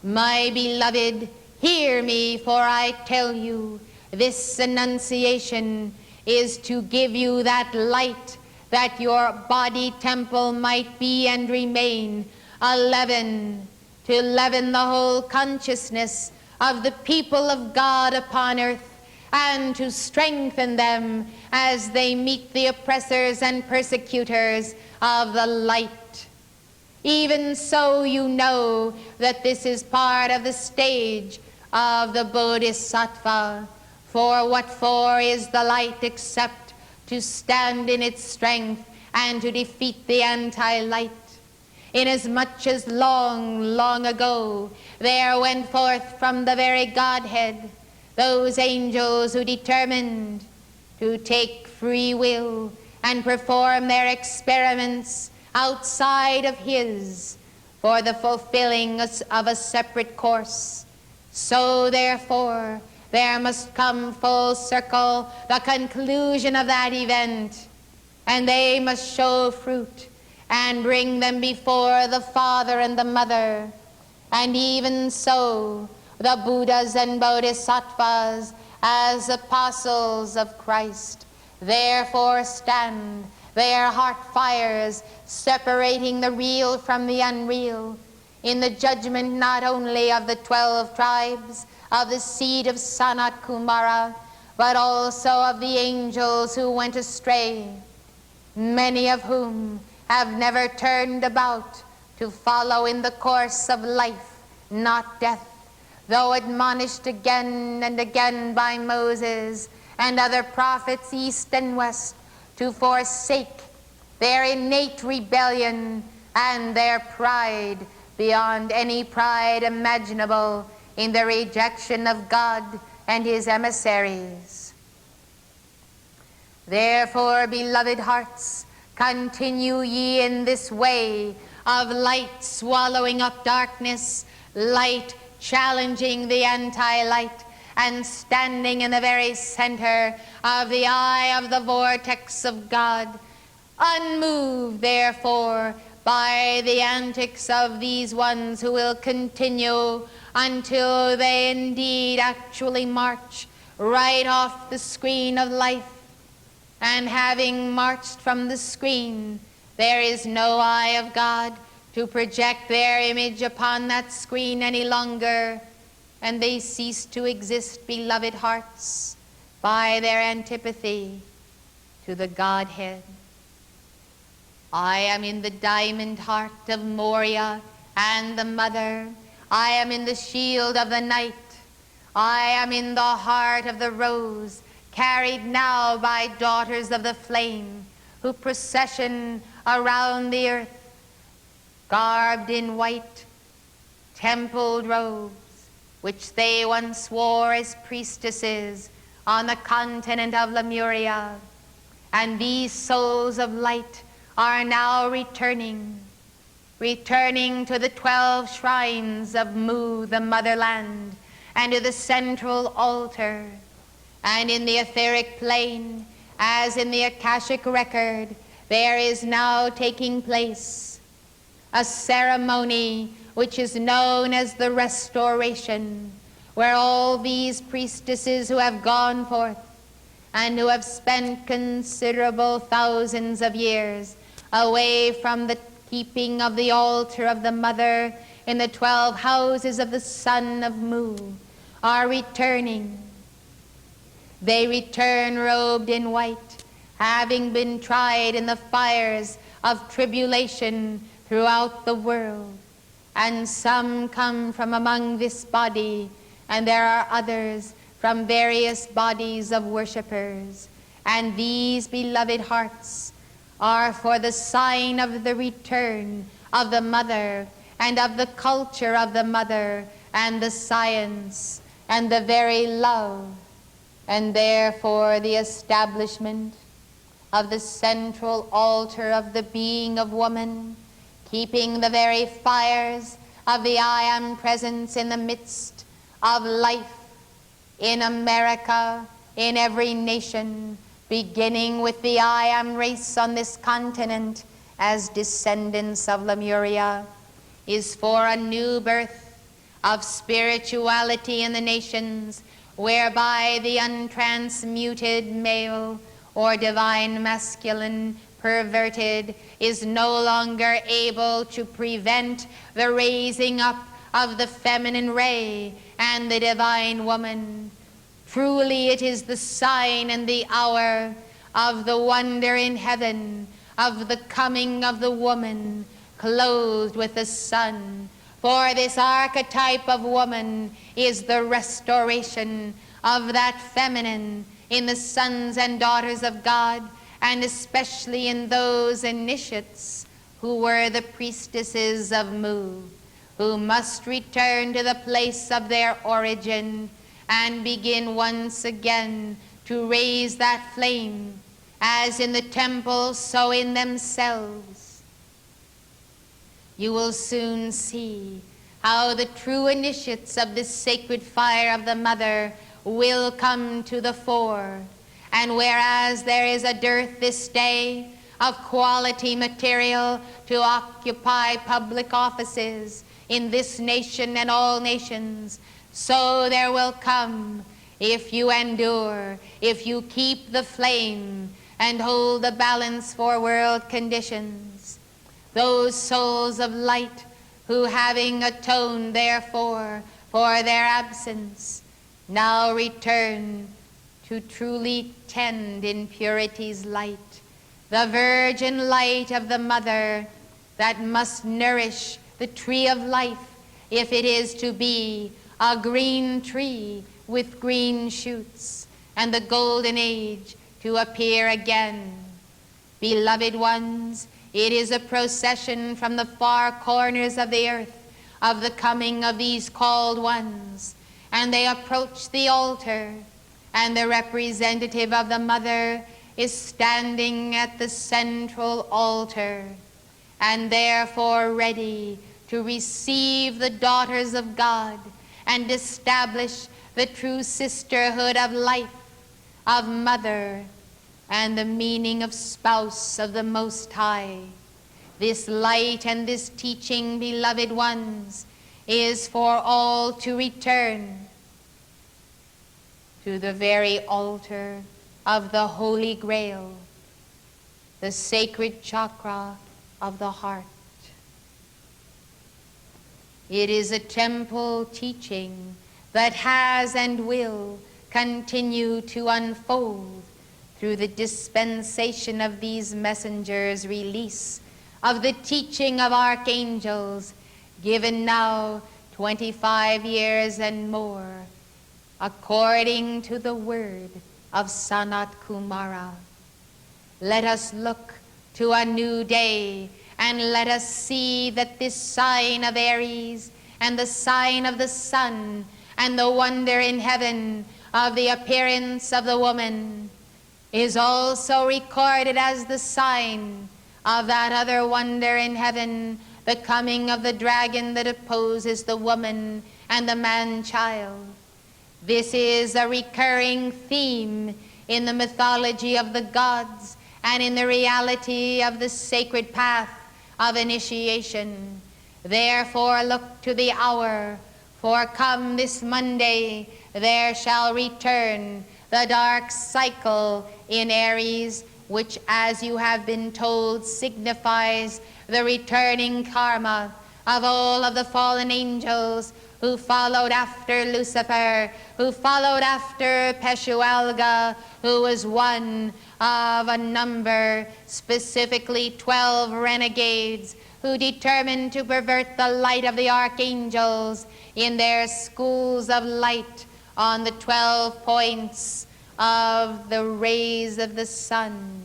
My beloved, hear me, for I tell you, this annunciation is to give you that light, that your body temple might be and remain a leaven, to leaven the whole consciousness of the people of God upon earth, and to strengthen them as they meet the oppressors and persecutors of the light. Even so, you know that this is part of the stage of the Bodhisattva. For what for is the light except to stand in its strength and to defeat the anti-light? Inasmuch as long, long ago there went forth from the very Godhead those angels who determined to take free will and perform their experiments outside of his for the fulfilling of a separate course. So therefore, there must come full circle the conclusion of that event, and they must show fruit and bring them before the Father and the Mother. And even so, the Buddhas and Bodhisattvas, as apostles of Christ, therefore stand, their heart fires separating the real from the unreal, in the judgment not only of the 12 tribes of the seed of Sanat Kumara, but also of the angels who went astray, many of whom have never turned about to follow in the course of life, not death, though admonished again and again by Moses and other prophets east and west to forsake their innate rebellion and their pride beyond any pride imaginable in the rejection of God and his emissaries. Therefore, beloved hearts, continue ye in this way of light swallowing up darkness, light challenging the anti-light, and standing in the very center of the eye of the vortex of God, unmoved, therefore, by the antics of these ones who will continue until they indeed actually march right off the screen of life. And having marched from the screen, there is no eye of God to project their image upon that screen any longer, and they cease to exist, beloved hearts, by their antipathy to the Godhead. I am in the diamond heart of MORYA and the Mother. I am in the shield of the night. I am in the heart of the rose, carried now by daughters of the flame, who procession around the earth, garbed in white, templed robes, which they once wore as priestesses on the continent of Lemuria. And these souls of light are now returning to the 12 shrines of Mu, the motherland, and to the central altar. And in the etheric plane, as in the Akashic record, there is now taking place a ceremony which is known as the Restoration, where all these priestesses who have gone forth and who have spent considerable thousands of years away from the keeping of the altar of the Mother in the 12 houses of the Son of Mu are returning. They return robed in white, having been tried in the fires of tribulation throughout the world. And some come from among this body, and there are others from various bodies of worshippers. And these beloved hearts are for the sign of the return of the Mother, and of the culture of the Mother, and the science, and the very love, and therefore the establishment of the central altar of the being of woman, keeping the very fires of the I Am presence in the midst of life in America, in every nation, beginning with the I Am race on this continent as descendants of Lemuria, is for a new birth of spirituality in the nations, whereby the untransmuted male or divine masculine perverted is no longer able to prevent the raising up of the feminine ray and the divine woman. Truly it is the sign and the hour of the wonder in heaven of the coming of the woman clothed with the sun. For this archetype of woman is the restoration of that feminine in the sons and daughters of God, and especially in those initiates who were the priestesses of Mu, who must return to the place of their origin and begin once again to raise that flame, as in the temple, so in themselves. You will soon see how the true initiates of this sacred fire of the Mother will come to the fore. And whereas there is a dearth this day of quality material to occupy public offices in this nation and all nations, so there will come, if you endure, if you keep the flame and hold the balance for world conditions, those souls of light who, having atoned therefore for their absence, now return to truly tend in purity's light, the virgin light of the Mother that must nourish the tree of life, if it is to be a green tree with green shoots, and the golden age to appear again. Beloved ones, it is a procession from the far corners of the earth of the coming of these called ones, and they approach the altar, and the representative of the Mother is standing at the central altar, and therefore ready to receive the daughters of God and establish the true sisterhood of life, of Mother, and the meaning of spouse of the Most High. This light and this teaching, beloved ones, is for all to return to the very altar of the Holy Grail, the sacred chakra of the heart. It is a temple teaching that has and will continue to unfold through the dispensation of these messengers' release of the teaching of archangels, given now 25 years and more, according to the word of Sanat Kumara. Let us look to a new day, and let us see that this sign of Aries and the sign of the sun and the wonder in heaven of the appearance of the woman is also recorded as the sign of that other wonder in heaven, the coming of the dragon that opposes the woman and the man-child. This is a recurring theme in the mythology of the gods and in the reality of the sacred path of initiation. Therefore look to the hour, for come this Monday there shall return the dark cycle in Aries, which, as you have been told, signifies the returning karma of all of the fallen angels who followed after Lucifer, who followed after Peshualga, who was one of a number, specifically 12 renegades, who determined to pervert the light of the archangels in their schools of light on the 12 points of the rays of the sun.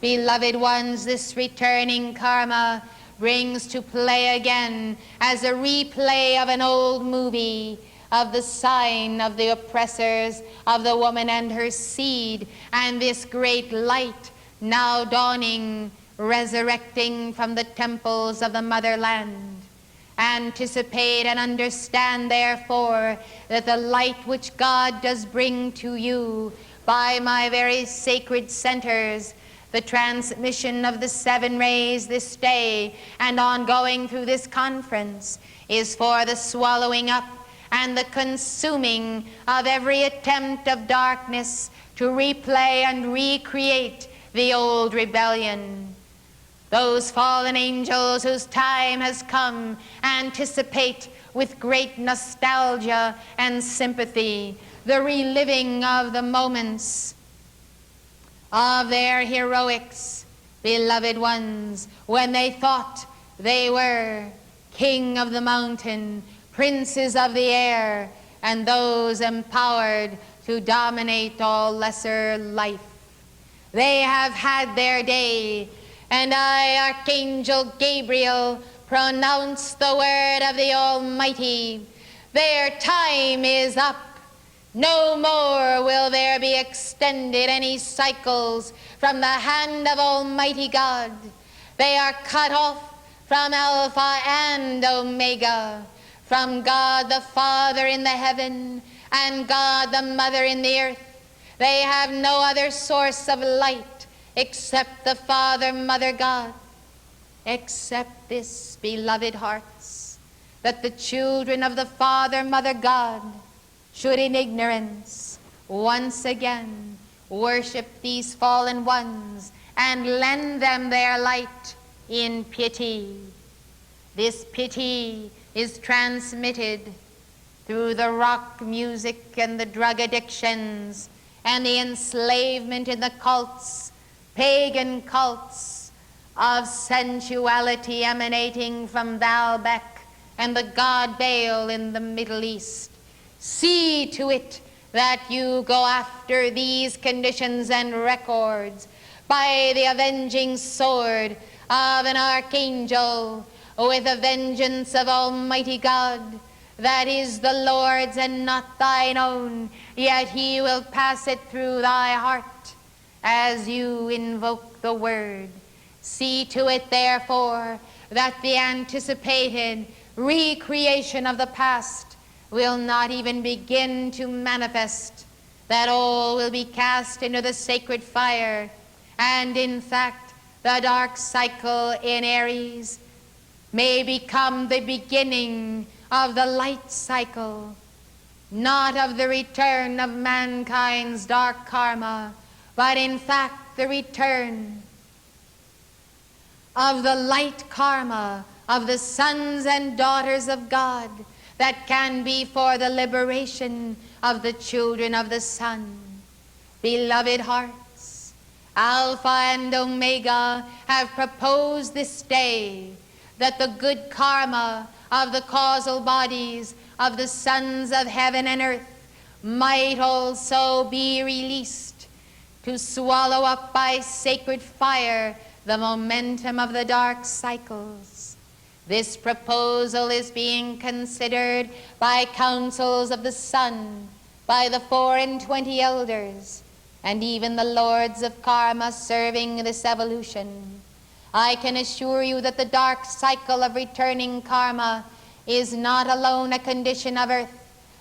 Beloved ones, this returning karma brings to play again, as a replay of an old movie, of the sign of the oppressors of the woman and her seed, and this great light now dawning, resurrecting from the temples of the motherland. Anticipate and understand, therefore, that the light which God does bring to you by my very sacred centers, the transmission of the 7 rays this day and ongoing through this conference, is for the swallowing up and the consuming of every attempt of darkness to replay and recreate the old rebellion. Those fallen angels whose time has come anticipate with great nostalgia and sympathy the reliving of the moments of their heroics, beloved ones, when they thought they were king of the mountain, princes of the air, and those empowered to dominate all lesser life. They have had their day, and I, Archangel Gabriel, pronounce the word of the Almighty. Their time is up. No more will there be extended any cycles from the hand of Almighty God. They are cut off from Alpha and Omega, from God the Father in the heaven and God the Mother in the earth. They have no other source of light except the Father, Mother God. Accept this, beloved hearts, that the children of the Father, Mother God should in ignorance once again worship these fallen ones and lend them their light in pity. This pity is transmitted through the rock music and the drug addictions and the enslavement in the cults, pagan cults of sensuality emanating from Baalbek and the god Baal in the Middle East. See to it that you go after these conditions and records by the avenging sword of an archangel, with the vengeance of Almighty God, that is the Lord's and not thine own, yet he will pass it through thy heart as you invoke the word. See to it, therefore, that the anticipated recreation of the past will not even begin to manifest, that all will be cast into the sacred fire, and in fact, the dark cycle in Aries may become the beginning of the light cycle, not of the return of mankind's dark karma, but in fact the return of the light karma of the sons and daughters of God, that can be for the liberation of the children of the sun. Beloved hearts, Alpha and Omega have proposed this day that the good karma of the causal bodies of the sons of heaven and earth might also be released to swallow up by sacred fire the momentum of the dark cycles. This proposal is being considered by councils of the sun, by the 24 elders, and even the lords of karma serving this evolution. I can assure you that the dark cycle of returning karma is not alone a condition of earth,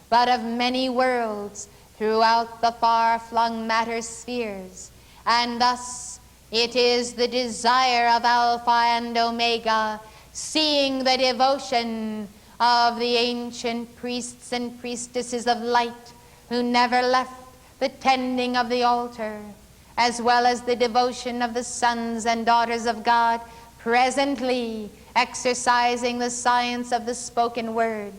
but of many worlds throughout the far-flung matter spheres, and thus it is the desire of Alpha and Omega, seeing the devotion of the ancient priests and priestesses of light who never left the tending of the altar, as well as the devotion of the sons and daughters of God presently exercising the science of the spoken word,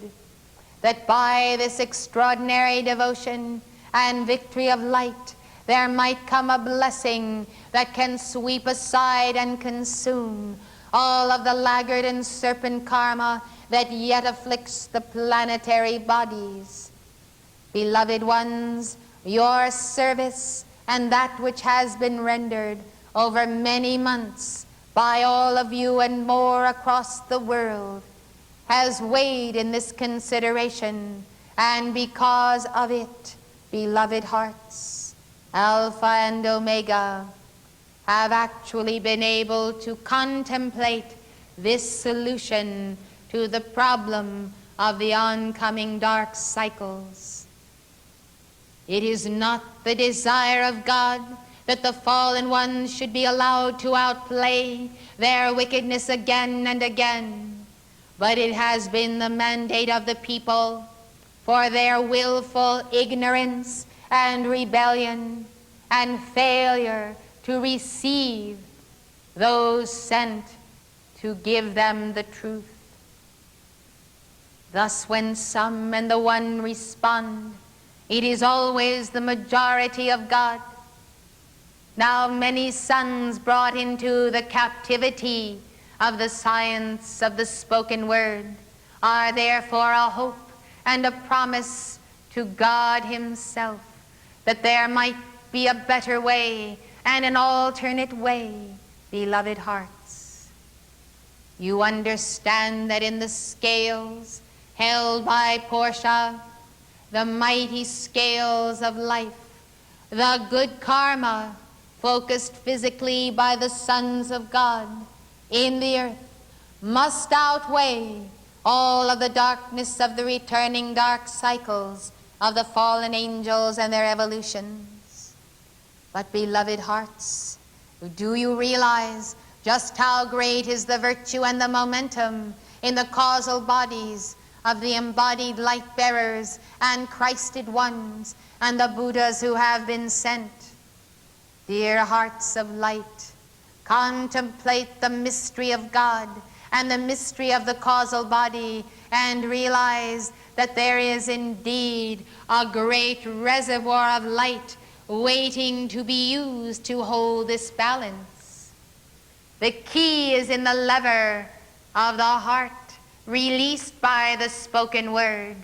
that by this extraordinary devotion and victory of light there might come a blessing that can sweep aside and consume all of the laggard and serpent karma that yet afflicts the planetary bodies. Beloved ones, your service and that which has been rendered over many months by all of you and more across the world has weighed in this consideration, and because of it, beloved hearts, Alpha and Omega have actually been able to contemplate this solution to the problem of the oncoming dark cycles. It is not the desire of God that the fallen ones should be allowed to outplay their wickedness again and again, but it has been the mandate of the people for their willful ignorance and rebellion and failure to receive those sent to give them the truth. Thus, when some and the one respond, it is always the majority of God. Now many sons brought into the captivity of the science of the spoken word are therefore a hope and a promise to God himself that there might be a better way and an alternate way, beloved hearts. You understand that in the scales held by Portia, the mighty scales of life, the good karma focused physically by the sons of God in the earth must outweigh all of the darkness of the returning dark cycles of the fallen angels and their evolutions. But beloved hearts, do you realize just how great is the virtue and the momentum in the causal bodies of the embodied light bearers and Christed ones and the Buddhas who have been sent? Dear hearts of light, contemplate the mystery of God and the mystery of the causal body, and realize that there is indeed a great reservoir of light waiting to be used to hold this balance. The key is in the lever of the heart released by the spoken word.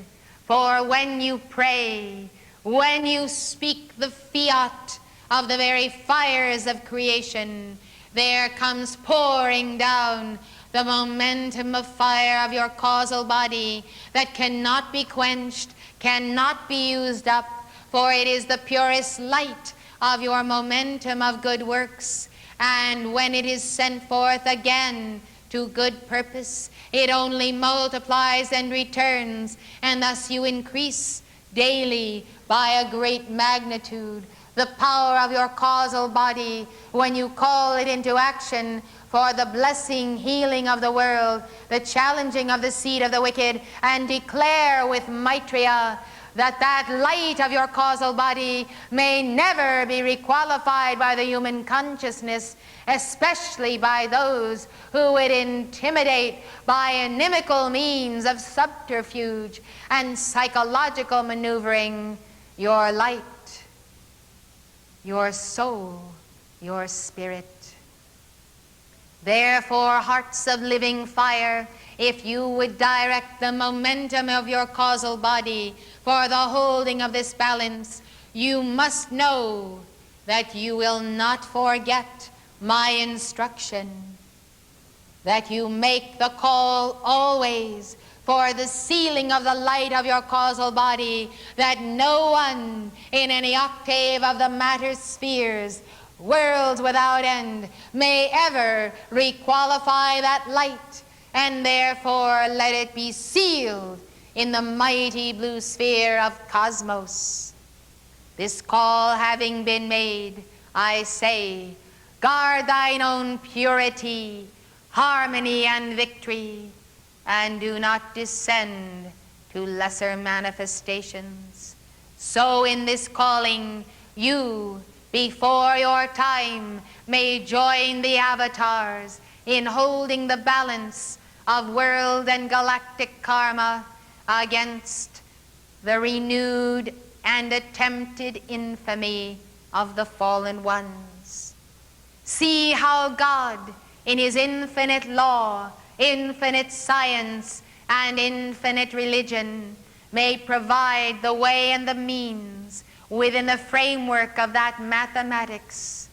For when you pray, when you speak the fiat of the very fires of creation, there comes pouring down the momentum of fire of your causal body that cannot be quenched, cannot be used up, for it is the purest light of your momentum of good works. And when it is sent forth again to good purpose, it only multiplies and returns, and thus you increase daily by a great magnitude the power of your causal body when you call it into action for the blessing, healing of the world, the challenging of the seed of the wicked, and declare with Maitreya that light of your causal body may never be requalified by the human consciousness, especially by those who would intimidate by inimical means of subterfuge and psychological maneuvering your light, your soul, your spirit. Therefore, hearts of living fire, if you would direct the momentum of your causal body for the holding of this balance, you must know that you will not forget my instruction, that you make the call always for the sealing of the light of your causal body, that no one in any octave of the matter spheres, worlds without end, may ever requalify that light, and therefore let it be sealed in the mighty blue sphere of cosmos. This call having been made, I say, guard thine own purity, harmony, and victory, and do not descend to lesser manifestations. So in this calling, you, before your time, may join the avatars in holding the balance of world and galactic karma against the renewed and attempted infamy of the fallen ones. See how God, in his infinite law, infinite science, and infinite religion, may provide the way and the means within the framework of that mathematics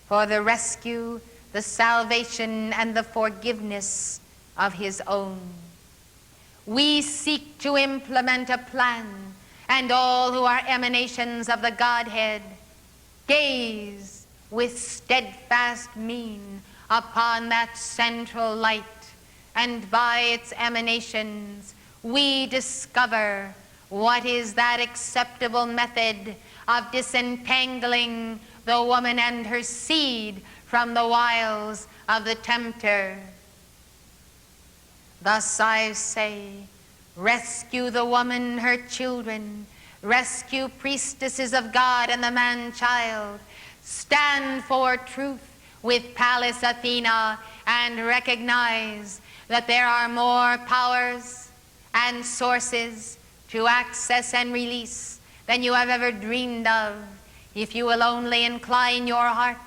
for the rescue, the salvation, and the forgiveness of his own. We seek to implement a plan, and all who are emanations of the Godhead gaze with steadfast mien upon that central light, and by its emanations we discover what is that acceptable method of disentangling the woman and her seed from the wiles of the tempter. Thus I say, rescue the woman, her children, rescue priestesses of God and the man-child, stand for truth with Pallas Athena, and recognize that there are more powers and sources to access and release than you have ever dreamed of, if you will only incline your heart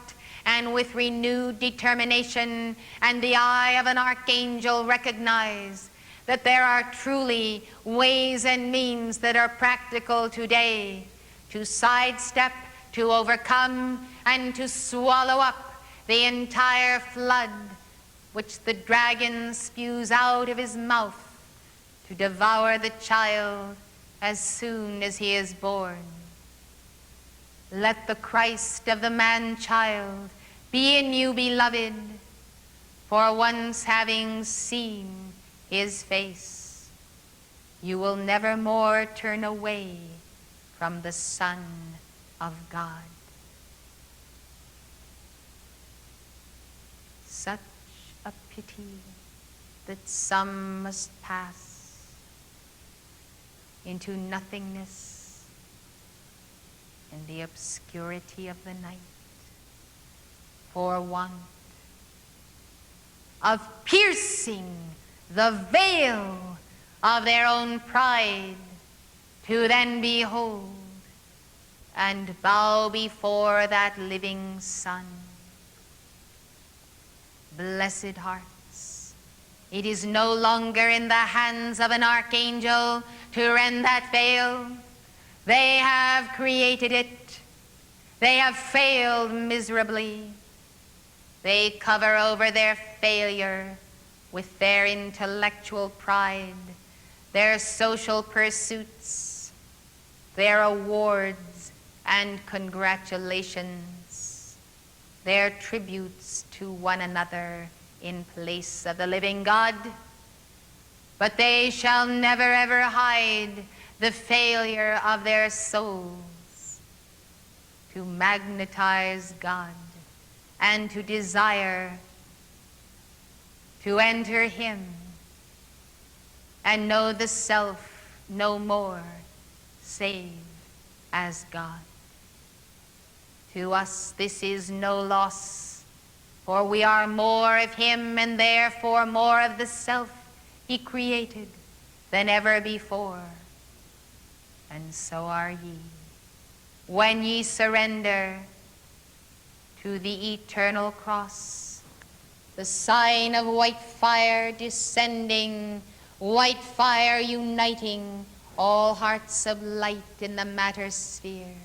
and with renewed determination and the eye of an archangel recognize that there are truly ways and means that are practical today to sidestep, to overcome, and to swallow up the entire flood which the dragon spews out of his mouth to devour the child as soon as he is born. Let the Christ of the man-child be in you, beloved, for once having seen his face, you will never more turn away from the Son of God. Such a pity that some must pass into nothingness in the obscurity of the night for want of piercing the veil of their own pride, to then behold and bow before that living Son. Blessed hearts, it is no longer in the hands of an archangel to rend that veil. They have created it. They have failed miserably. They cover over their failure with their intellectual pride, their social pursuits, their awards and congratulations, their tributes to one another in place of the living God. But they shall never ever hide the failure of their souls to magnetize God and to desire to enter him and know the self no more save as God. To us this is no loss, for we are more of him and therefore more of the self he created than ever before. And so are ye, when ye surrender to the eternal cross, the sign of white fire descending, white fire uniting all hearts of light in the matter sphere.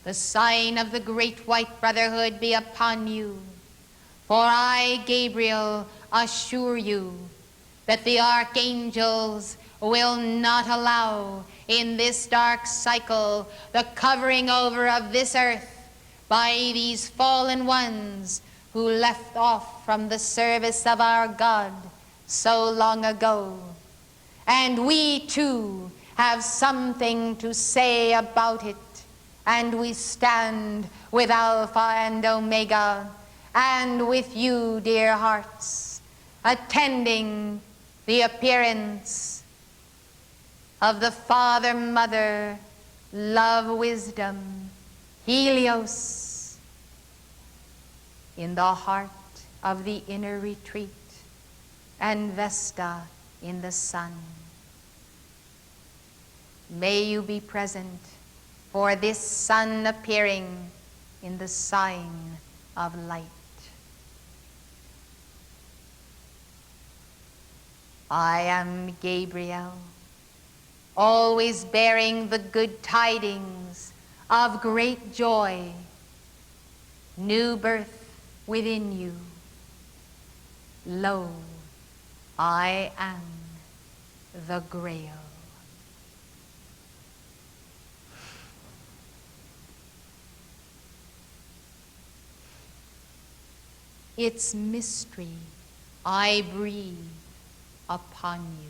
The sign of the great white brotherhood be upon you, for I, Gabriel, assure you that the archangels will not allow in this dark cycle the covering over of this earth by these fallen ones who left off from the service of our God so long ago. And we too have something to say about it, and we stand with Alpha and Omega and with you, dear hearts, attending the appearance of the Father, Mother, Love, Wisdom, Helios, in the heart of the inner retreat, and Vesta in the sun. May you be present for this sun appearing in the sign of light. I am Gabriel, always bearing the good tidings of great joy, new birth within you. Lo, I am the Grail. Its mystery I breathe upon you.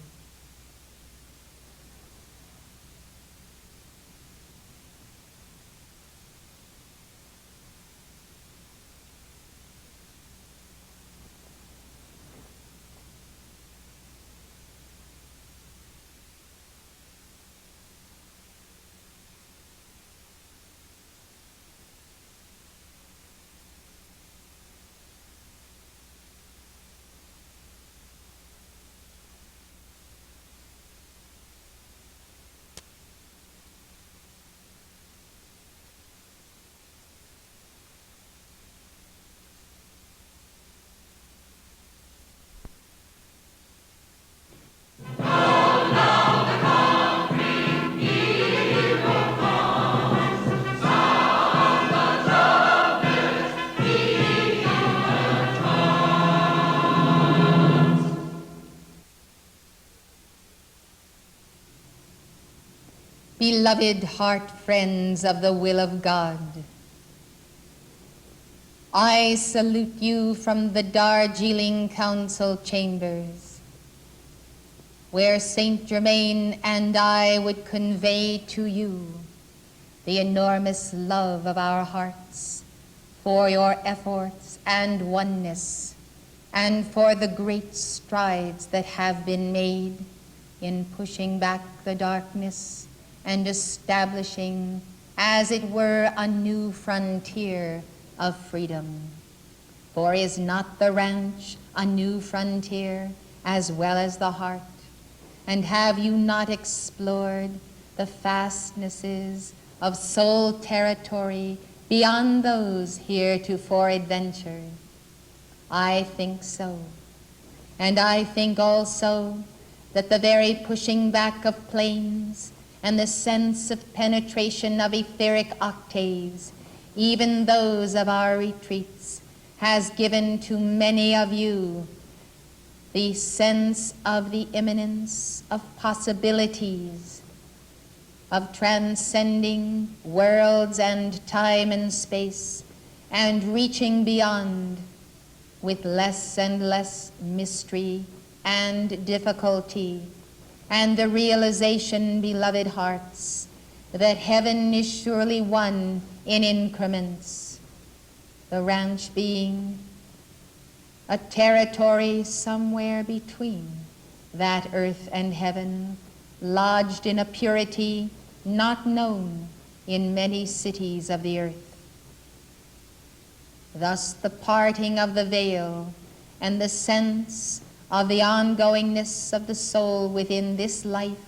Beloved heart friends of the will of God, I salute you from the Darjeeling Council chambers, where Saint Germain and I would convey to you the enormous love of our hearts for your efforts and oneness, and for the great strides that have been made in pushing back the darkness and establishing, as it were, a new frontier of freedom. For is not the ranch a new frontier as well as the heart? And have you not explored the fastnesses of soul territory beyond those heretofore adventured? I think so. And I think also that the very pushing back of planes and the sense of penetration of etheric octaves, even those of our retreats, has given to many of you the sense of the imminence of possibilities, of transcending worlds and time and space, and reaching beyond with less and less mystery and difficulty, and the realization, beloved hearts, that heaven is surely won in increments, the ranch being a territory somewhere between that earth and heaven, lodged in a purity not known in many cities of the earth. Thus the parting of the veil and the sense of the ongoingness of the soul within this life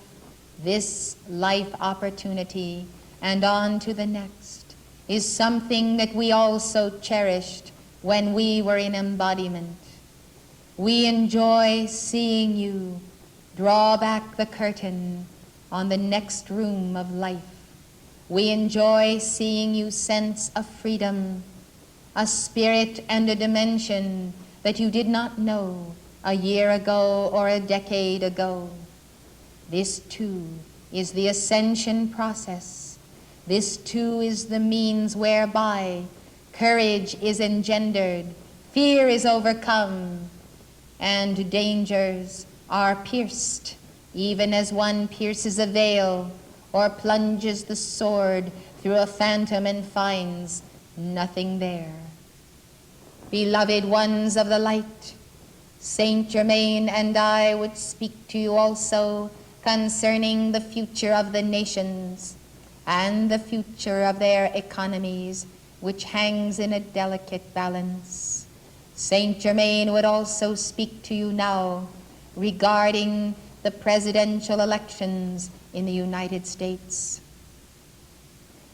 opportunity, and on to the next, is something that we also cherished when we were in embodiment. We enjoy seeing you draw back the curtain on the next room of life. We enjoy seeing you sense a freedom, a spirit and a dimension that you did not know a year ago or a decade ago. This too is the ascension process. This too is the means whereby courage is engendered, fear is overcome, and dangers are pierced, even as one pierces a veil or plunges the sword through a phantom and finds nothing there. Beloved ones of the light, Saint Germain and I would speak to you also concerning the future of the nations and the future of their economies, which hangs in a delicate balance. Saint Germain would also speak to you now regarding the presidential elections in the United States.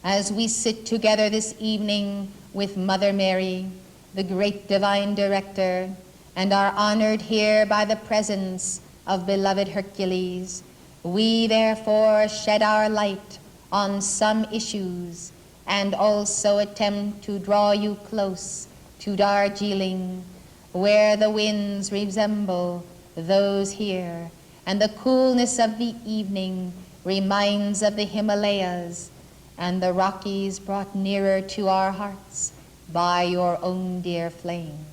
As we sit together this evening with Mother Mary, the great divine director, and are honored here by the presence of beloved Hercules, we therefore shed our light on some issues and also attempt to draw you close to Darjeeling, where the winds resemble those here, and the coolness of the evening reminds of the Himalayas, and the Rockies brought nearer to our hearts by your own dear flames.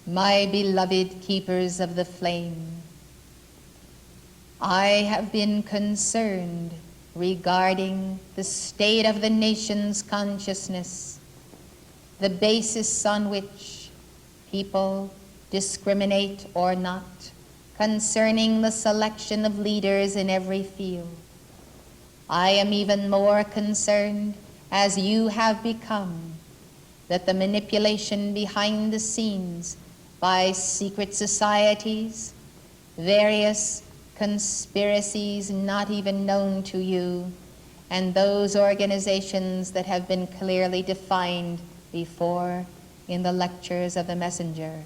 My beloved keepers of the flame, I have been concerned regarding the state of the nation's consciousness, the basis on which people discriminate or not concerning the selection of leaders in every field. I am even more concerned, as you have become, that the manipulation behind the scenes by secret societies, various conspiracies not even known to you, and those organizations that have been clearly defined before in the lectures of the messenger.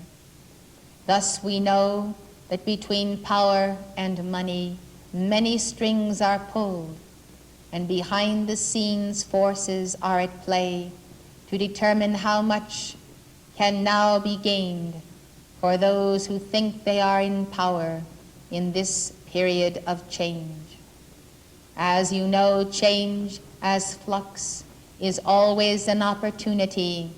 Thus we know that between power and money, many strings are pulled, and behind the scenes forces are at play to determine how much can now be gained for those who think they are in power in this period of change. As you know, change as flux is always an opportunity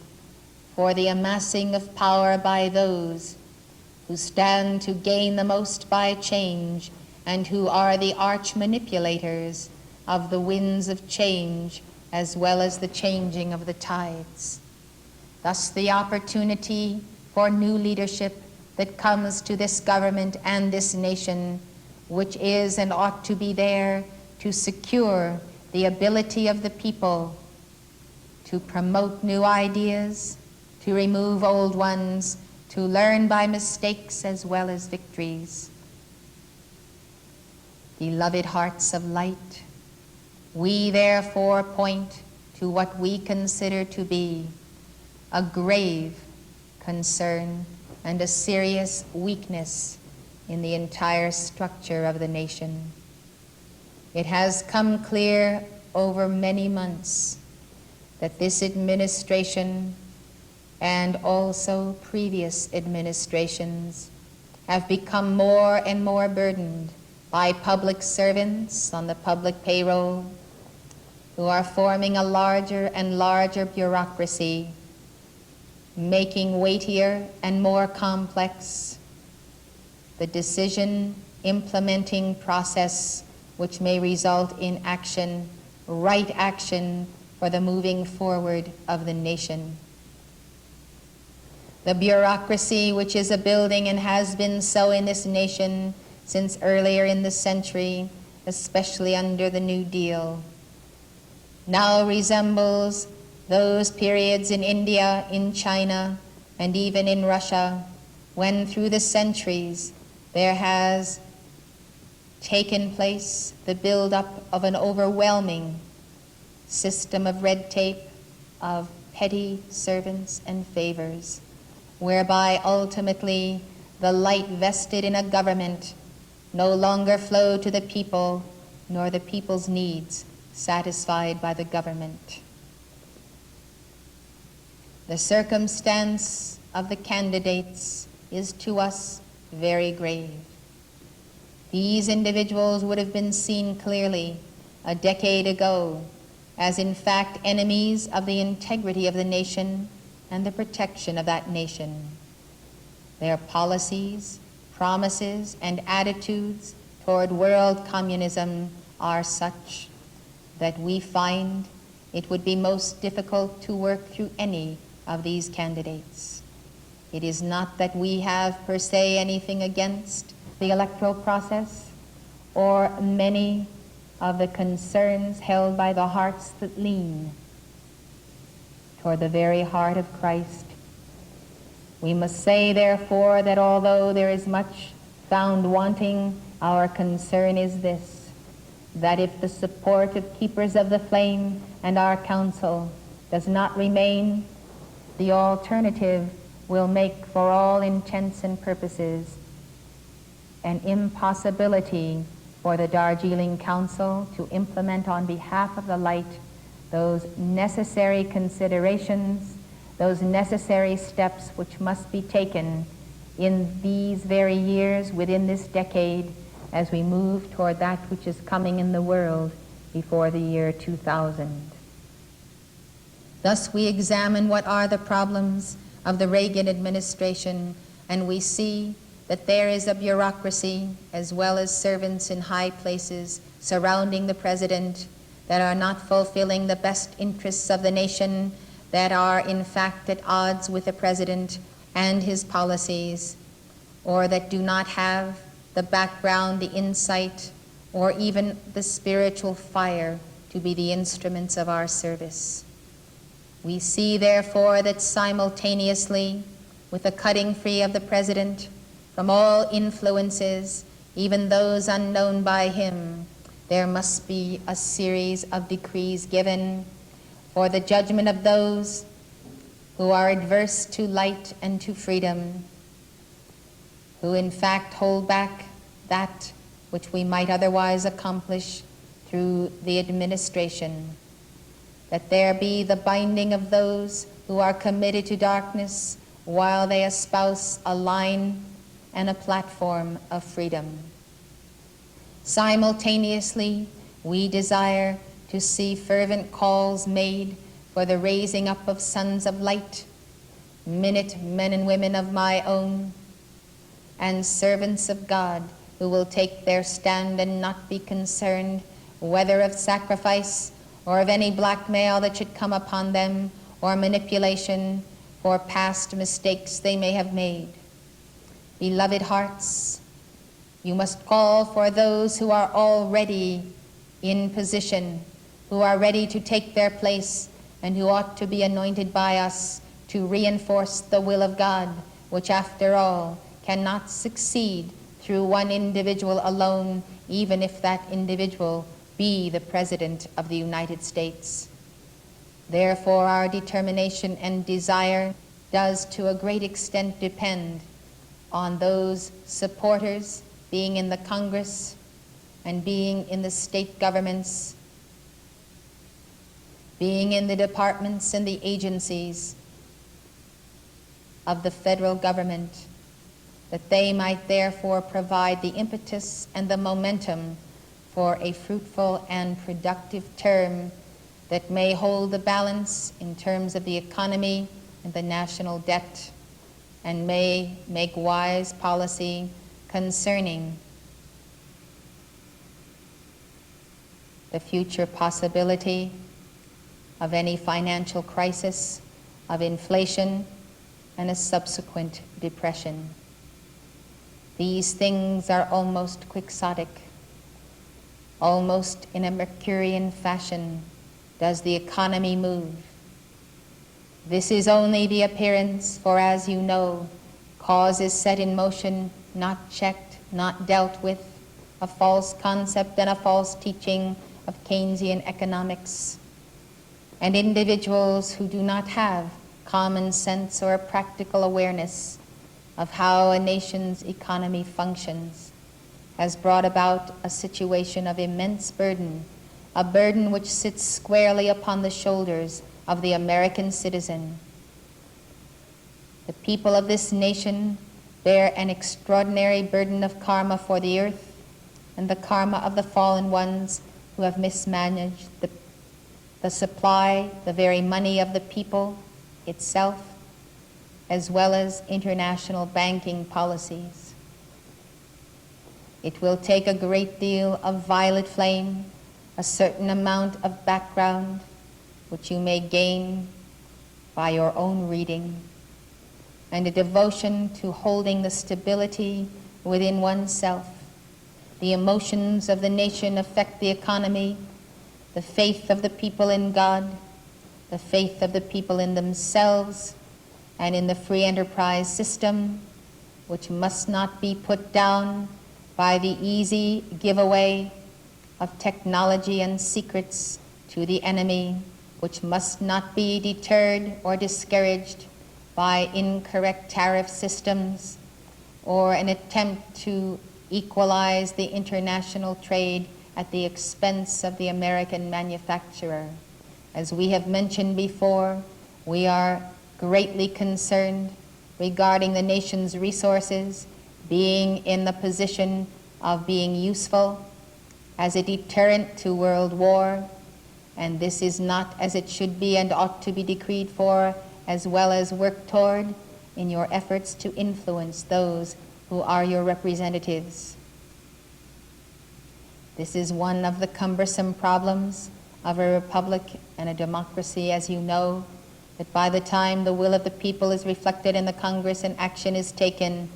for the amassing of power by those who stand to gain the most by change and who are the arch manipulators of the winds of change as well as the changing of the tides. Thus the opportunity for new leadership that comes to this government and this nation, which is and ought to be there to secure the ability of the people to promote new ideas, to remove old ones, to learn by mistakes as well as victories. Beloved hearts of light, we therefore point to what we consider to be a grave concern and a serious weakness in the entire structure of the nation. It has come clear over many months that this administration and also previous administrations have become more and more burdened by public servants on the public payroll who are forming a larger and larger bureaucracy, making weightier and more complex the decision implementing process which may result in action, right action for the moving forward of the nation. The bureaucracy which is a building and has been so in this nation since earlier in the century, especially under the New Deal, now resembles those periods in India, in China, and even in Russia, when through the centuries there has taken place the build-up of an overwhelming system of red tape, of petty servants and favors, whereby ultimately the light vested in a government no longer flowed to the people, nor the people's needs satisfied by the government. The circumstance of the candidates is to us very grave. These individuals would have been seen clearly a decade ago as in fact enemies of the integrity of the nation and the protection of that nation. Their policies, promises, and attitudes toward world communism are such that we find it would be most difficult to work through any of these candidates. It is not that we have per se anything against the electoral process or many of the concerns held by the hearts that lean toward the very heart of Christ. We must say, therefore, that although there is much found wanting, our concern is this, that if the support of keepers of the flame and our counsel does not remain, the alternative will make for all intents and purposes an impossibility for the Darjeeling Council to implement on behalf of the light those necessary considerations, those necessary steps which must be taken in these very years within this decade as we move toward that which is coming in the world before the year 2000. Thus we examine what are the problems of the Reagan administration, and we see that there is a bureaucracy as well as servants in high places surrounding the president that are not fulfilling the best interests of the nation, that are in fact at odds with the president and his policies, or that do not have the background, the insight, or even the spiritual fire to be the instruments of our service. We see, therefore, that simultaneously with the cutting free of the president from all influences, even those unknown by him, there must be a series of decrees given for the judgment of those who are adverse to light and to freedom, who in fact hold back that which we might otherwise accomplish through the administration. that there be the binding of those who are committed to darkness while they espouse a line and a platform of freedom. Simultaneously, we desire to see fervent calls made for the raising up of sons of light, minute men and women of my own, and servants of God who will take their stand and not be concerned whether of sacrifice or of any blackmail that should come upon them or manipulation for past mistakes they may have made. Beloved hearts, you must call for those who are already in position, who are ready to take their place, and who ought to be anointed by us to reinforce the will of God, which after all cannot succeed through one individual alone, even if that individual be the President of the United States. Therefore, our determination and desire does to a great extent depend on those supporters being in the Congress and being in the state governments, being in the departments and the agencies of the federal government, that they might therefore provide the impetus and the momentum for a fruitful and productive term that may hold the balance in terms of the economy and the national debt, and may make wise policy concerning the future possibility of any financial crisis, of inflation, and a subsequent depression. These things are almost quixotic. Almost in a Mercurian fashion does the economy move. This is only the appearance, for as you know, cause is set in motion, not checked, not dealt with, a false concept and a false teaching of Keynesian economics. And individuals who do not have common sense or practical awareness of how a nation's economy functions has brought about a situation of immense burden, a burden which sits squarely upon the shoulders of the American citizen. The people of this nation bear an extraordinary burden of karma for the earth and the karma of the fallen ones who have mismanaged the supply, the very money of the people itself, as well as international banking policies. It will take a great deal of violet flame, a certain amount of background, which you may gain by your own reading, and a devotion to holding the stability within oneself. The emotions of the nation affect the economy, the faith of the people in God, the faith of the people in themselves, and in the free enterprise system, which must not be put down by the easy giveaway of technology and secrets to the enemy, which must not be deterred or discouraged by incorrect tariff systems or an attempt to equalize the international trade at the expense of the American manufacturer. As we have mentioned before, we are greatly concerned regarding the nation's resources being in the position of being useful as a deterrent to world war, and this is not as it should be and ought to be decreed for, as well as worked toward in your efforts to influence those who are your representatives. This is one of the cumbersome problems of a republic and a democracy, as you know, that by the time the will of the people is reflected in the Congress and action is taken,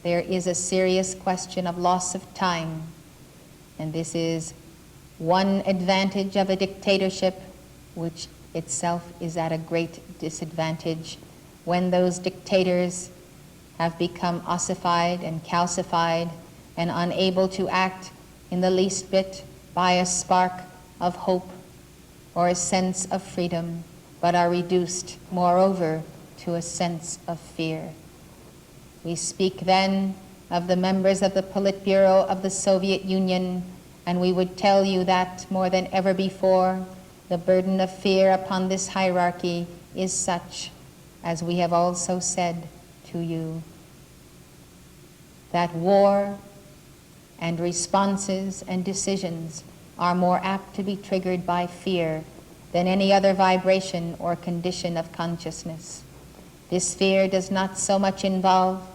there is a serious question of loss of time. And this is one advantage of a dictatorship, which itself is at a great disadvantage when those dictators have become ossified and calcified and unable to act in the least bit by a spark of hope or a sense of freedom, but are reduced, moreover, to a sense of fear. We speak then of the members of the Politburo of the Soviet Union, and we would tell you that more than ever before, The burden of fear upon this hierarchy is such, as we have also said to you, that war and responses and decisions are more apt to be triggered by fear than any other vibration or condition of consciousness. This fear does not so much involve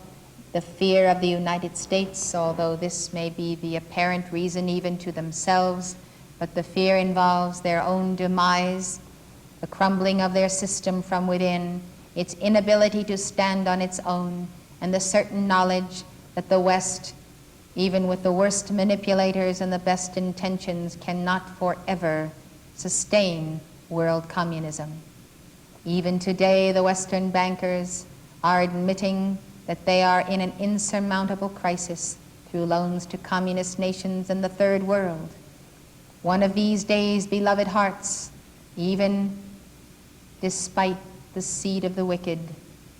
the fear of the United States, although this may be the apparent reason even to themselves, but the fear involves their own demise, the crumbling of their system from within, its inability to stand on its own, and the certain knowledge that the West, even with the worst manipulators and the best intentions, cannot forever sustain world communism. Even today, the Western bankers are admitting that they are in an insurmountable crisis through loans to communist nations in the Third World. One of these days, beloved hearts, even despite the seed of the wicked,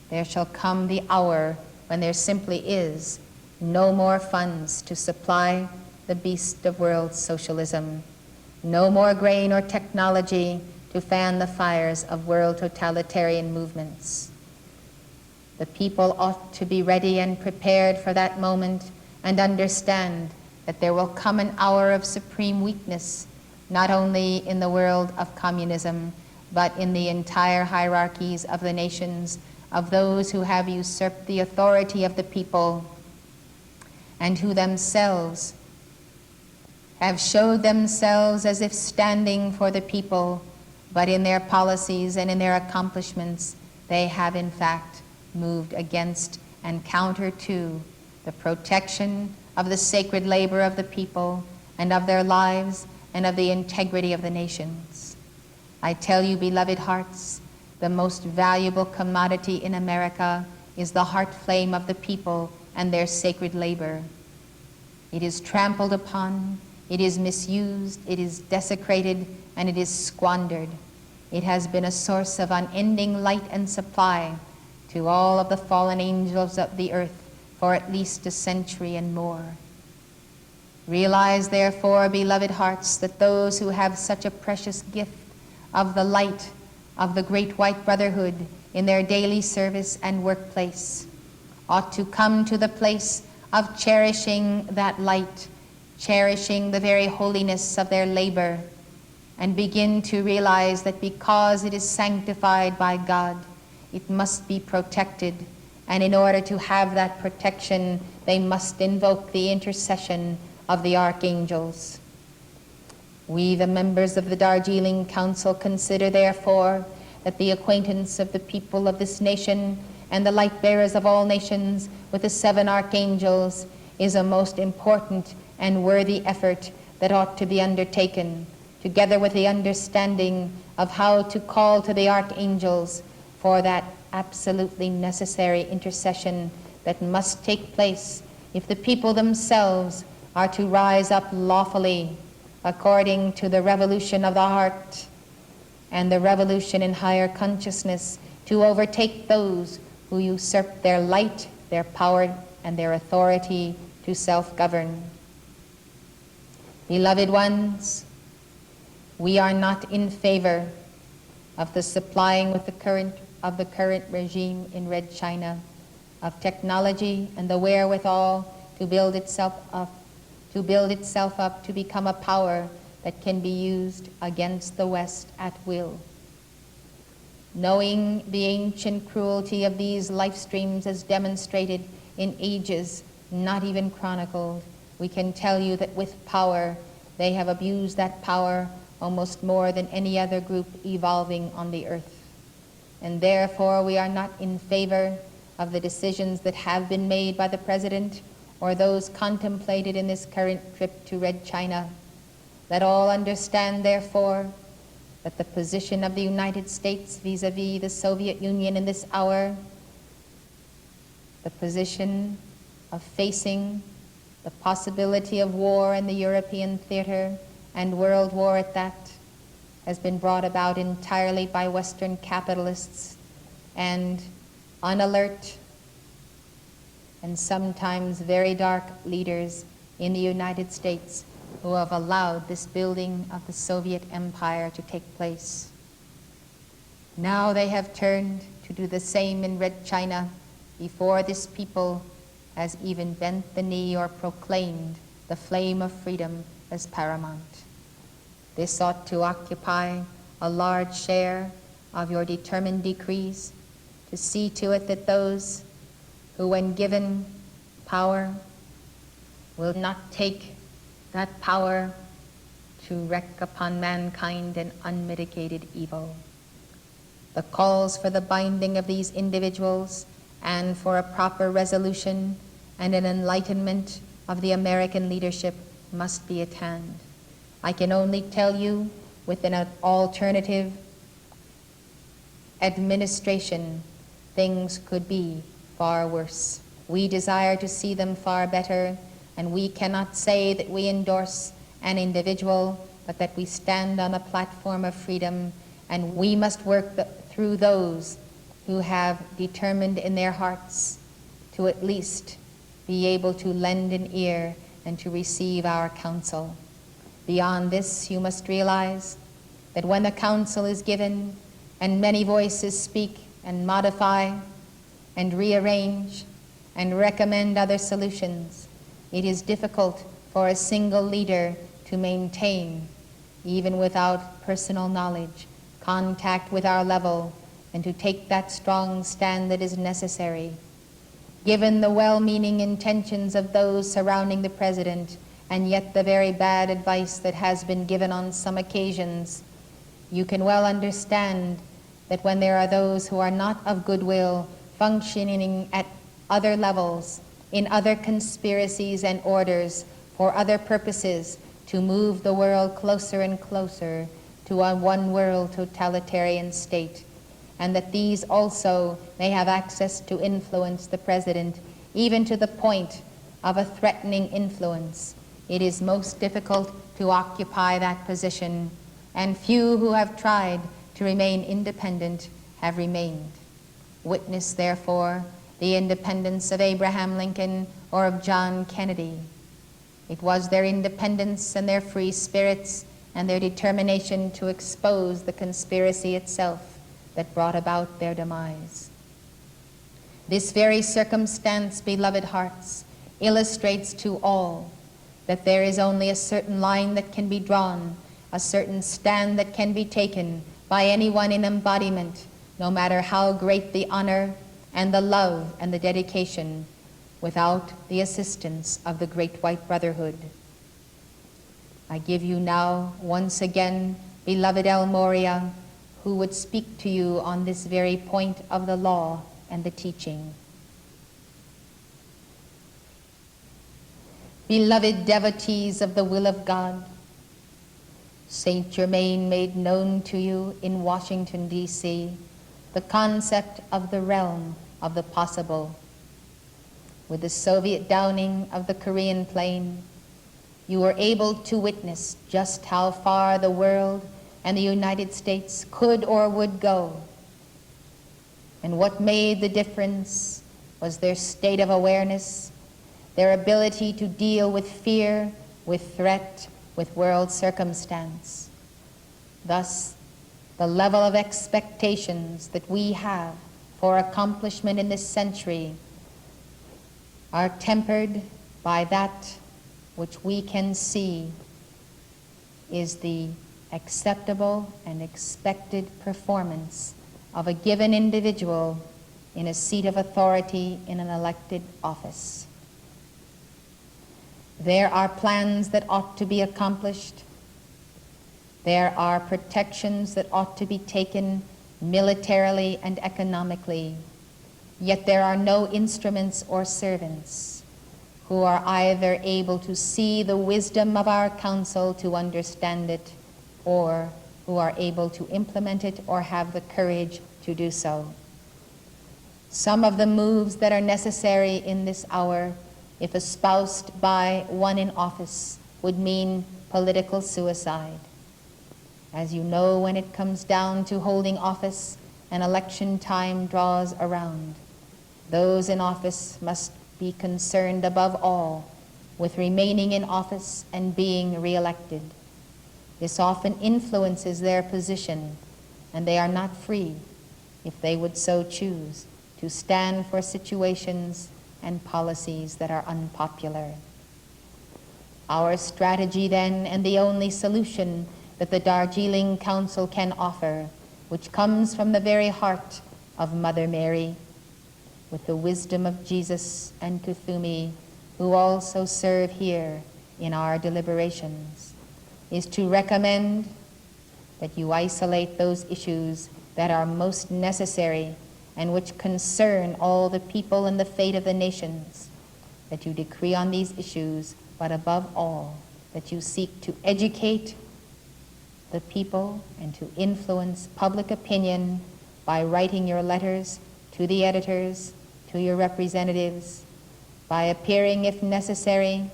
there shall come the hour when there simply is no more funds to supply the beast of world socialism, no more grain or technology to fan the fires of world totalitarian movements. The people ought to be ready and prepared for that moment and understand that there will come an hour of supreme weakness, not only in the world of communism, but in the entire hierarchies of the nations, of those who have usurped the authority of the people and who themselves have showed themselves as if standing for the people, but in their policies and in their accomplishments, they have in fact moved against and counter to the protection of the sacred labor of the people and of their lives and of the integrity of the nations. I tell you, beloved hearts, the most valuable commodity in America is the heart flame of the people and their sacred labor. It is trampled upon, it is misused, it is desecrated, and it is squandered. It has been a source of unending light and supply to all of the fallen angels of the earth for at least a century and more. Realize, therefore, beloved hearts, that those who have such a precious gift of the light of the great white brotherhood in their daily service and workplace ought to come to the place of cherishing that light, cherishing the very holiness of their labor, and begin to realize that because it is sanctified by God, it must be protected, and in order to have that protection, they must invoke the intercession of the archangels. We, the members of the Darjeeling Council, consider, therefore, that the acquaintance of the people of this nation and the light bearers of all nations with the 7 archangels is a most important and worthy effort that ought to be undertaken, together with the understanding of how to call to the archangels for that absolutely necessary intercession that must take place if the people themselves are to rise up lawfully according to the revolution of the heart and the revolution in higher consciousness to overtake those who usurp their light, their power, and their authority to self-govern. Beloved ones, we are not in favor of the supplying with the current regime in Red China of technology and the wherewithal to build itself up to become a power that can be used against the West at will. Knowing the ancient cruelty of these life streams as demonstrated in ages not even chronicled, we can tell you that with power, they have abused that power almost more than any other group evolving on the earth. And therefore, we are not in favor of the decisions that have been made by the President or those contemplated in this current trip to Red China. Let all understand, therefore, that the position of the United States vis-a-vis the Soviet Union in this hour, the position of facing the possibility of war in the European theater and world war at that, has been brought about entirely by Western capitalists and unalert and sometimes very dark leaders in the United States who have allowed this building of the Soviet Empire to take place. Now they have turned to do the same in Red China before this people has even bent the knee or proclaimed the flame of freedom as paramount. This ought to occupy a large share of your determined decrees, to see to it that those who, when given power, will not take that power to wreak upon mankind an unmitigated evil. The calls for the binding of these individuals and for a proper resolution and an enlightenment of the American leadership must be at hand. I can only tell you, with an alternative administration, things could be far worse. We desire to see them far better, and we cannot say that we endorse an individual, but that we stand on a platform of freedom, and we must work through those who have determined in their hearts to at least be able to lend an ear and to receive our counsel. Beyond this, you must realize that when the counsel is given and many voices speak and modify and rearrange and recommend other solutions, it is difficult for a single leader to maintain, even without personal knowledge, contact with our level, and to take that strong stand that is necessary. Given the well-meaning intentions of those surrounding the President, and yet the very bad advice that has been given on some occasions, you can well understand that when there are those who are not of goodwill functioning at other levels, in other conspiracies and orders, for other purposes, to move the world closer and closer to a one-world totalitarian state, and that these also may have access to influence the President, even to the point of a threatening influence, it is most difficult to occupy that position, and few who have tried to remain independent have remained. Witness, therefore, the independence of Abraham Lincoln or of John Kennedy. It was their independence and their free spirits and their determination to expose the conspiracy itself that brought about their demise. This very circumstance, beloved hearts, illustrates to all that there is only a certain line that can be drawn, a certain stand that can be taken by anyone in embodiment, no matter how great the honor and the love and the dedication, without the assistance of the great white brotherhood. I give you now, once again, beloved MORYA, who would speak to you on this very point of the law and the teaching. Beloved devotees of the will of God, Saint Germain made known to you in Washington, D.C., the concept of the realm of the possible. With the Soviet downing of the Korean plain, you were able to witness just how far the world and the United States could or would go. And what made the difference was their state of awareness, their ability to deal with fear, with threat, with world circumstance. Thus, the level of expectations that we have for accomplishment in this century are tempered by that which we can see is the acceptable and expected performance of a given individual in a seat of authority in an elected office. There are plans that ought to be accomplished. There are protections that ought to be taken militarily and economically. Yet there are no instruments or servants who are either able to see the wisdom of our counsel to understand it, or who are able to implement it or have the courage to do so. Some of the moves that are necessary in this hour, if espoused by one in office, would mean political suicide. As you know, when it comes down to holding office and election time draws around, those in office must be concerned above all with remaining in office and being re-elected. This often influences their position, and they are not free, if they would so choose, to stand for situations and policies that are unpopular. Our strategy then, and the only solution that the Darjeeling Council can offer, which comes from the very heart of Mother Mary, with the wisdom of Jesus and Kuthumi, who also serve here in our deliberations, is to recommend that you isolate those issues that are most necessary and which concern all the people and the fate of the nations, that you decree on these issues, but above all, that you seek to educate the people and to influence public opinion by writing your letters to the editors, to your representatives, by appearing, if necessary,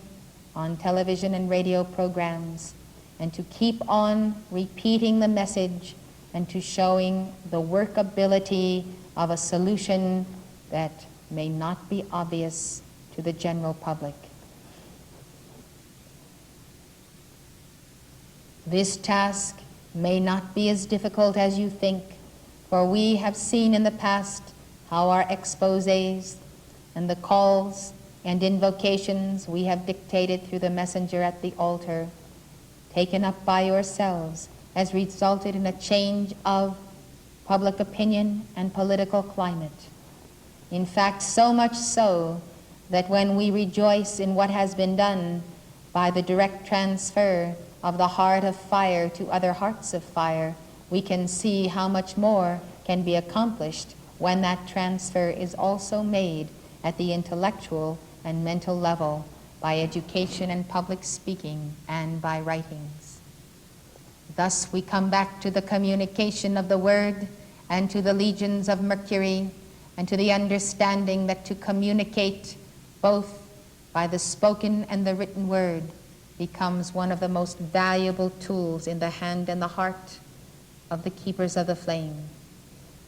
on television and radio programs, and to keep on repeating the message and to showing the workability of a solution that may not be obvious to the general public. This task may not be as difficult as you think, for we have seen in the past how our exposés and the calls and invocations we have dictated through the messenger at the altar, taken up by yourselves, has resulted in a change of public opinion and political climate. In fact, so much so that when we rejoice in what has been done by the direct transfer of the heart of fire to other hearts of fire, we can see how much more can be accomplished when that transfer is also made at the intellectual and mental level by education and public speaking and by writings. Thus we come back to the communication of the word and to the legions of Mercury and to the understanding that to communicate both by the spoken and the written word becomes one of the most valuable tools in the hand and the heart of the keepers of the flame.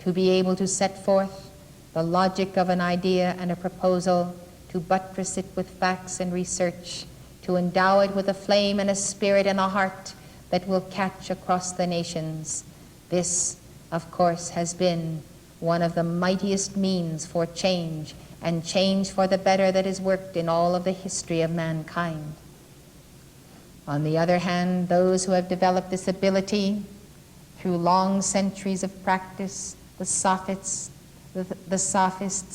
To be able to set forth the logic of an idea and a proposal, to buttress it with facts and research, to endow it with a flame and a spirit and a heart that will catch across the nations. This, of course, has been one of the mightiest means for change, and change for the better that is worked in all of the history of mankind. On the other hand, those who have developed this ability through long centuries of practice, the sophists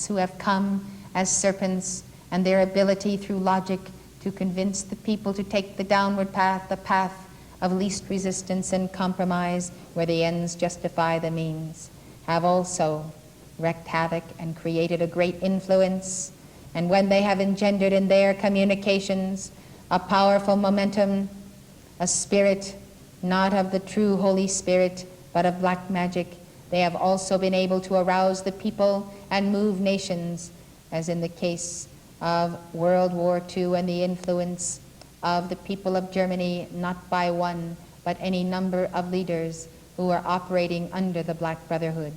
who have come as serpents, and their ability through logic to convince the people to take the downward path, the path of least resistance and compromise, where the ends justify the means, have also wreaked havoc and created a great influence. And when they have engendered in their communications a powerful momentum, a spirit not of the true Holy Spirit, but of black magic, they have also been able to arouse the people and move nations, as in the case of World War II and the influence of the people of Germany, not by one, but any number of leaders who are operating under the Black Brotherhood.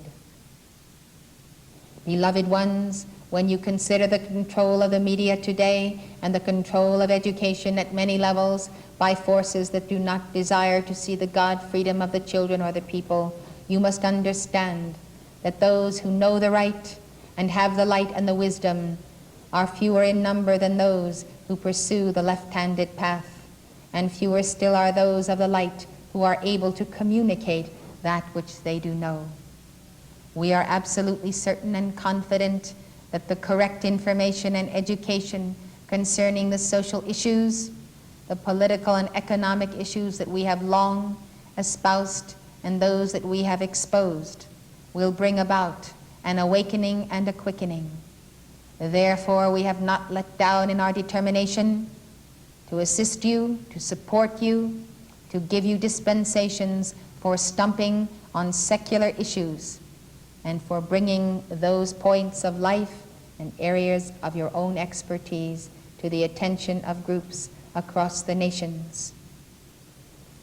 Beloved ones, when you consider the control of the media today and the control of education at many levels by forces that do not desire to see the God freedom of the children or the people, you must understand that those who know the right and have the light and the wisdom are fewer in number than those who pursue the left-handed path, and fewer still are those of the light who are able to communicate that which they do know. We are absolutely certain and confident that the correct information and education concerning the social issues, the political and economic issues that we have long espoused and those that we have exposed, will bring about an awakening and a quickening. Therefore, we have not let down in our determination to assist you, to support you, to give you dispensations for stumping on secular issues and for bringing those points of life and areas of your own expertise to the attention of groups across the nations.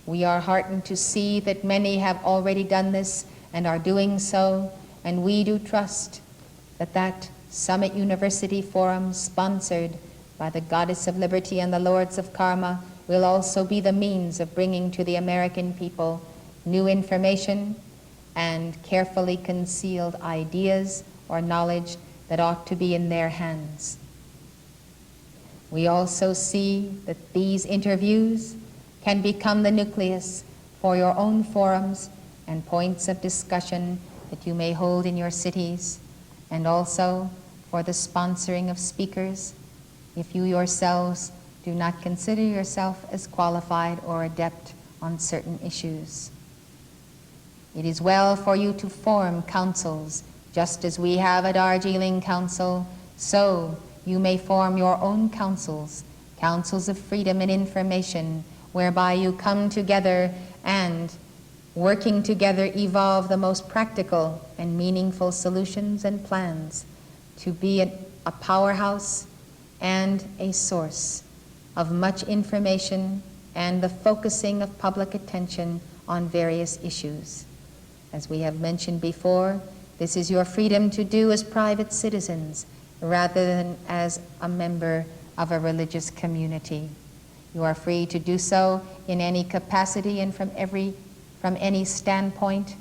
We are heartened to see that many have already done this and are doing so, and we do trust that that Summit University Forum, sponsored by the Goddess of Liberty and the Lords of Karma, will also be the means of bringing to the American people new information and carefully concealed ideas or knowledge that ought to be in their hands. We also see that these interviews can become the nucleus for your own forums and points of discussion that you may hold in your cities, and also for the sponsoring of speakers if you yourselves do not consider yourself as qualified or adept on certain issues. It is well for you to form councils, just as we have a Darjeeling Council, so you may form your own councils, councils of freedom and information, whereby you come together and, working together, evolve the most practical and meaningful solutions and plans to be a powerhouse and a source of much information and the focusing of public attention on various issues. As we have mentioned before, this is your freedom to do as private citizens rather than as a member of a religious community. You are free to do so in any capacity and from any standpoint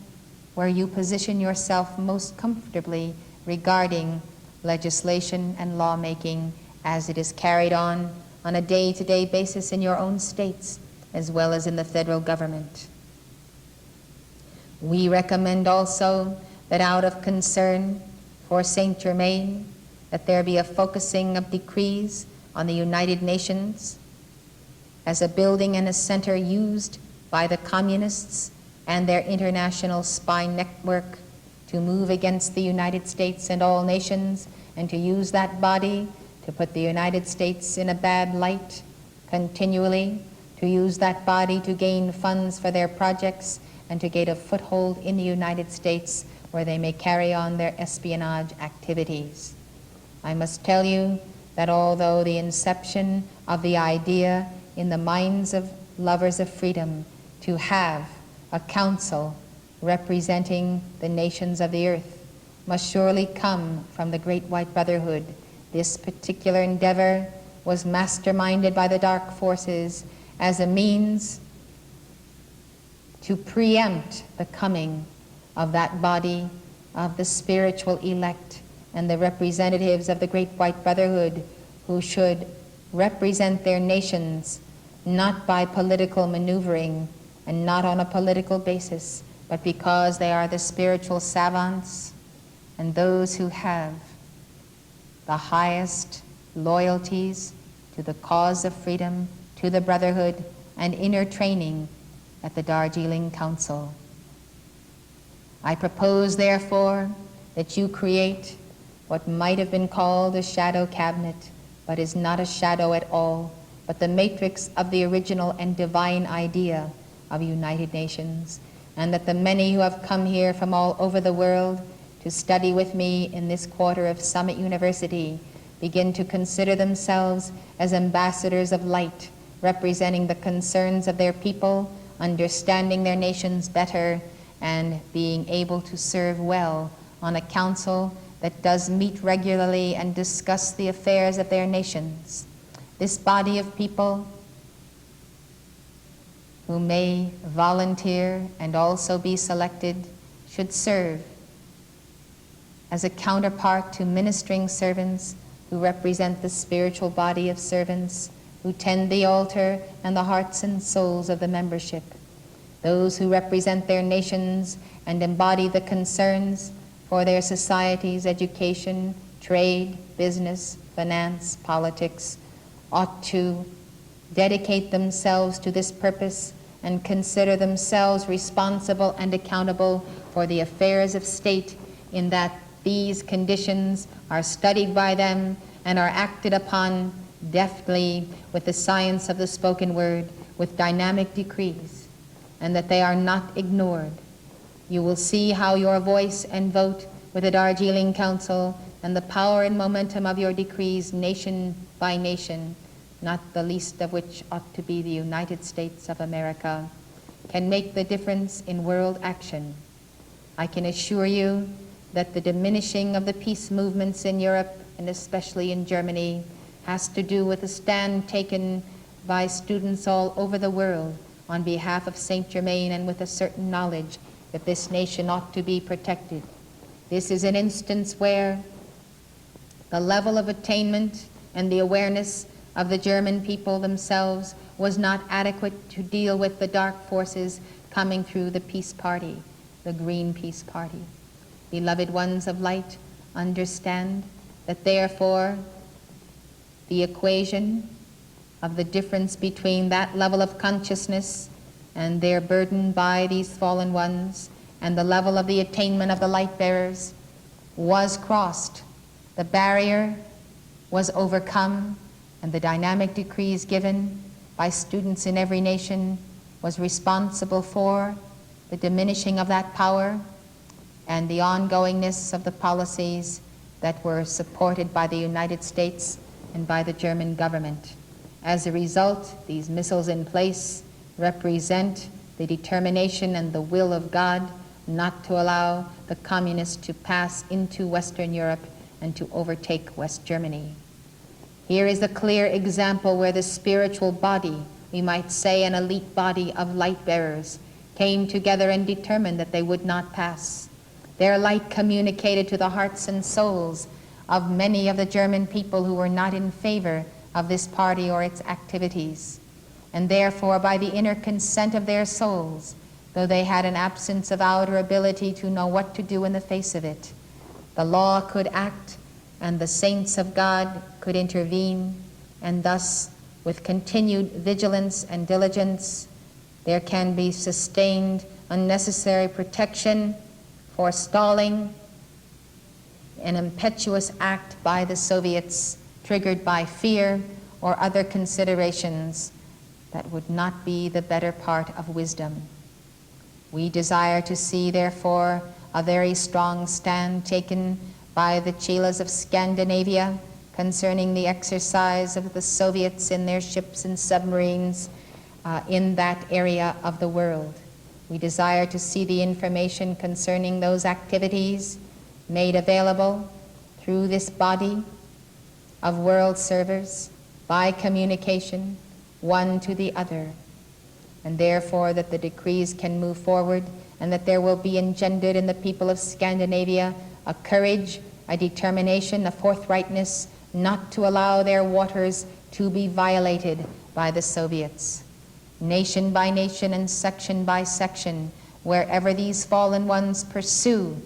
where you position yourself most comfortably regarding legislation and lawmaking as it is carried on a day-to-day basis in your own states as well as in the federal government. We recommend also that out of concern for Saint Germain, that there be a focusing of decrees on the United Nations as a building and a center used by the communists and their international spy network to move against the United States and all nations, and to use that body to put the United States in a bad light continually, to use that body to gain funds for their projects and to get a foothold in the United States where they may carry on their espionage activities. I must tell you that although the inception of the idea in the minds of lovers of freedom to have a council representing the nations of the earth must surely come from the Great White Brotherhood, this particular endeavor was masterminded by the dark forces as a means to preempt the coming of that body of the spiritual elect and the representatives of the Great White Brotherhood, who should represent their nations not by political maneuvering and not on a political basis, but because they are the spiritual savants and those who have the highest loyalties to the cause of freedom, to the Brotherhood, and inner training at the Darjeeling Council. I propose, therefore, that you create what might have been called a shadow cabinet, but is not a shadow at all, but the matrix of the original and divine idea of United Nations, and that the many who have come here from all over the world to study with me in this quarter of Summit University begin to consider themselves as ambassadors of light, representing the concerns of their people, understanding their nations better, and being able to serve well on a council that does meet regularly and discuss the affairs of their nations. This body of people who may volunteer and also be selected should serve as a counterpart to ministering servants who represent the spiritual body of servants who tend the altar and the hearts and souls of the membership, those who represent their nations and embody the concerns for their society's education, trade, business, finance, politics, ought to dedicate themselves to this purpose and consider themselves responsible and accountable for the affairs of state, in that these conditions are studied by them and are acted upon deftly with the science of the spoken word, with dynamic decrees, and that they are not ignored. You will see how your voice and vote with the Darjeeling Council and the power and momentum of your decrees nation by nation, not the least of which ought to be the United States of America, can make the difference in world action. I can assure you that the diminishing of the peace movements in Europe, and especially in Germany, has to do with a stand taken by students all over the world on behalf of Saint Germain, and with a certain knowledge that this nation ought to be protected. This is an instance where the level of attainment and the awareness of the German people themselves was not adequate to deal with the dark forces coming through the peace party, the Green Peace Party. Beloved ones of light, understand that therefore the equation of the difference between that level of consciousness and their burden by these fallen ones and the level of the attainment of the light bearers was crossed. The barrier was overcome, and the dynamic decrees given by students in every nation was responsible for the diminishing of that power and the ongoingness of the policies that were supported by the United States and by the German government. As a result, these missiles in place represent the determination and the will of God not to allow the communists to pass into Western Europe and to overtake West Germany. Here is a clear example where the spiritual body, we might say an elite body of light bearers, came together and determined that they would not pass. Their light communicated to the hearts and souls of many of the German people who were not in favor of this party or its activities. And therefore, by the inner consent of their souls, though they had an absence of outer ability to know what to do in the face of it, the law could act and the saints of God could intervene, and thus, with continued vigilance and diligence, there can be sustained unnecessary protection, forestalling an impetuous act by the Soviets triggered by fear or other considerations that would not be the better part of wisdom. We desire to see, therefore, a very strong stand taken by the chelas of Scandinavia concerning the exercise of the Soviets in their ships and submarines in that area of the world. We desire to see the information concerning those activities made available through this body of world servers by communication, one to the other, and therefore that the decrees can move forward and that there will be engendered in the people of Scandinavia a courage, a determination, a forthrightness not to allow their waters to be violated by the Soviets. Nation by nation and section by section, wherever these fallen ones pursue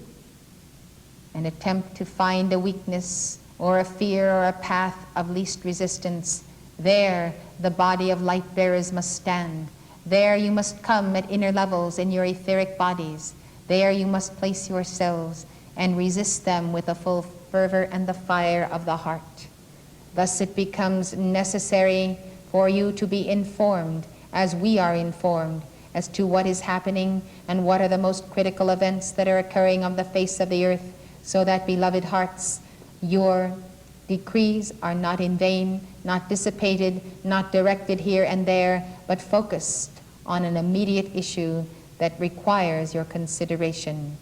and attempt to find a weakness or a fear or a path of least resistance, there the body of light bearers must stand. There you must come at inner levels in your etheric bodies. There you must place yourselves and resist them with a full fervor and the fire of the heart. Thus it becomes necessary for you to be informed, as we are informed, as to what is happening and what are the most critical events that are occurring on the face of the earth, so that, beloved hearts, your decrees are not in vain, not dissipated, not directed here and there, but focused on an immediate issue that requires your consideration.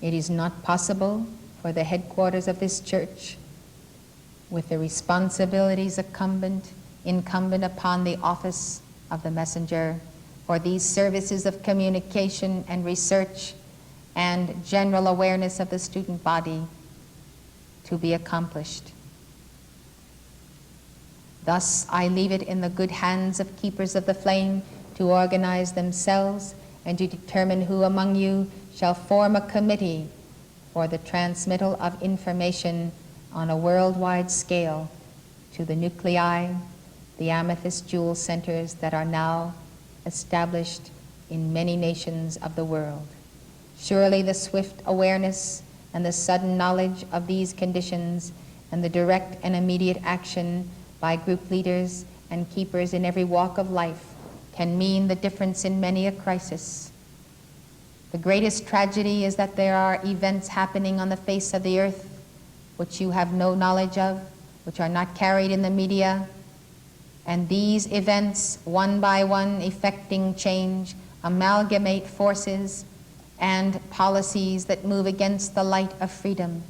It is not possible for the headquarters of this church, with the responsibilities incumbent upon the office of the messenger, for these services of communication and research and general awareness of the student body to be accomplished. Thus, I leave it in the good hands of keepers of the flame to organize themselves and to determine who among you shall form a committee for the transmittal of information on a worldwide scale to the nuclei, the amethyst jewel centers that are now established in many nations of the world. Surely the swift awareness and the sudden knowledge of these conditions and the direct and immediate action by group leaders and keepers in every walk of life can mean the difference in many a crisis. The greatest tragedy is that there are events happening on the face of the earth which you have no knowledge of, which are not carried in the media, and these events, one by one, effecting change, amalgamate forces and policies that move against the light of freedom.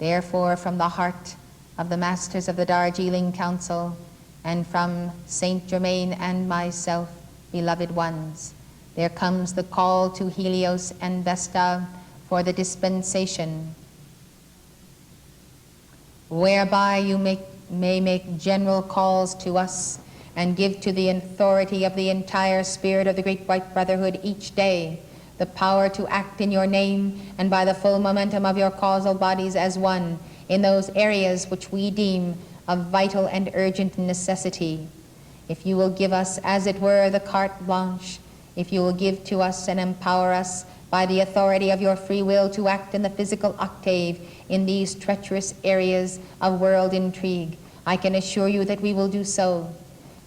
Therefore, from the heart of the Masters of the Darjeeling Council, and from Saint Germain and myself, beloved ones, there comes the call to Helios and Vesta for the dispensation, whereby you may make general calls to us and give to the authority of the entire spirit of the Great White Brotherhood each day the power to act in your name and by the full momentum of your causal bodies as one in those areas which we deem of vital and urgent necessity. If you will give us, as it were, the carte blanche, if you will give to us and empower us by the authority of your free will to act in the physical octave in these treacherous areas of world intrigue, I can assure you that we will do so.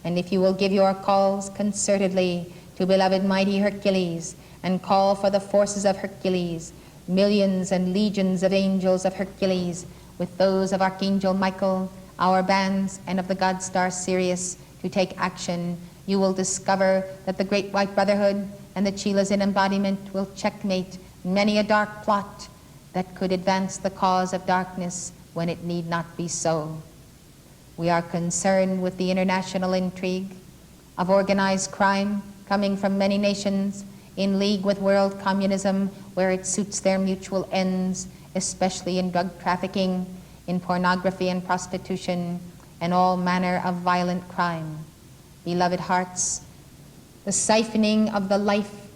And if you will give your calls concertedly to beloved mighty Hercules, and call for the forces of Hercules, millions and legions of angels of Hercules, with those of Archangel Michael, our bands, and of the god star Sirius, to take action, you will discover that the Great White Brotherhood and the Chelas in embodiment will checkmate many a dark plot that could advance the cause of darkness when it need not be so. We are concerned with the international intrigue of organized crime coming from many nations in league with world communism where it suits their mutual ends, especially in drug trafficking, in pornography and prostitution, and all manner of violent crime. Beloved hearts, the siphoning of the life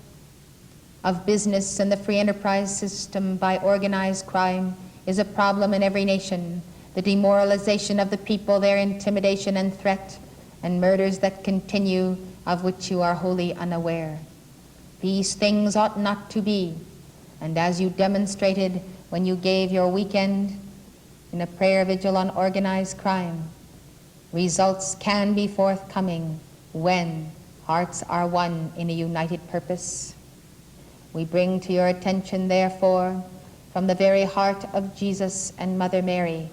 of business and the free enterprise system by organized crime is a problem in every nation. The demoralization of the people, their intimidation and threat, and murders that continue, of which you are wholly unaware. These things ought not to be, and as you demonstrated when you gave your weekend in a prayer vigil on organized crime, results can be forthcoming when hearts are one in a united purpose. We bring to your attention, therefore, from the very heart of Jesus and Mother Mary,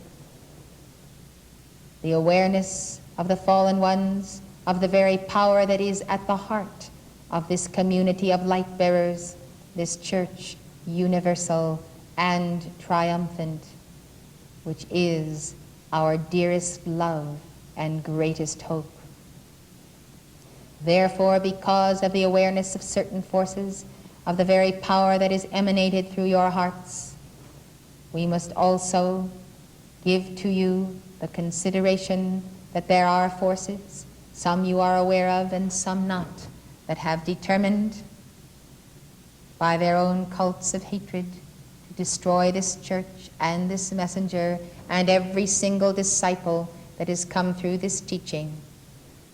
the awareness of the fallen ones, of the very power that is at the heart of this community of light bearers, this church universal and triumphant, which is our dearest love and greatest hope. Therefore, because of the awareness of certain forces, of the very power that is emanated through your hearts, we must also give to you the consideration that there are forces, some you are aware of and some not, that have determined by their own cults of hatred to destroy this church and this messenger and every single disciple that has come through this teaching.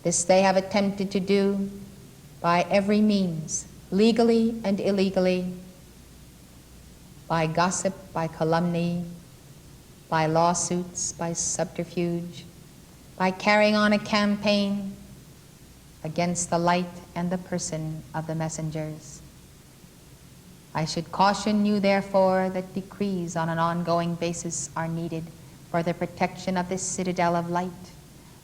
This they have attempted to do by every means, legally and illegally, by gossip, by calumny, by lawsuits, by subterfuge, by carrying on a campaign against the light and the person of the messengers. I should caution you, therefore, that decrees on an ongoing basis are needed for the protection of this citadel of light.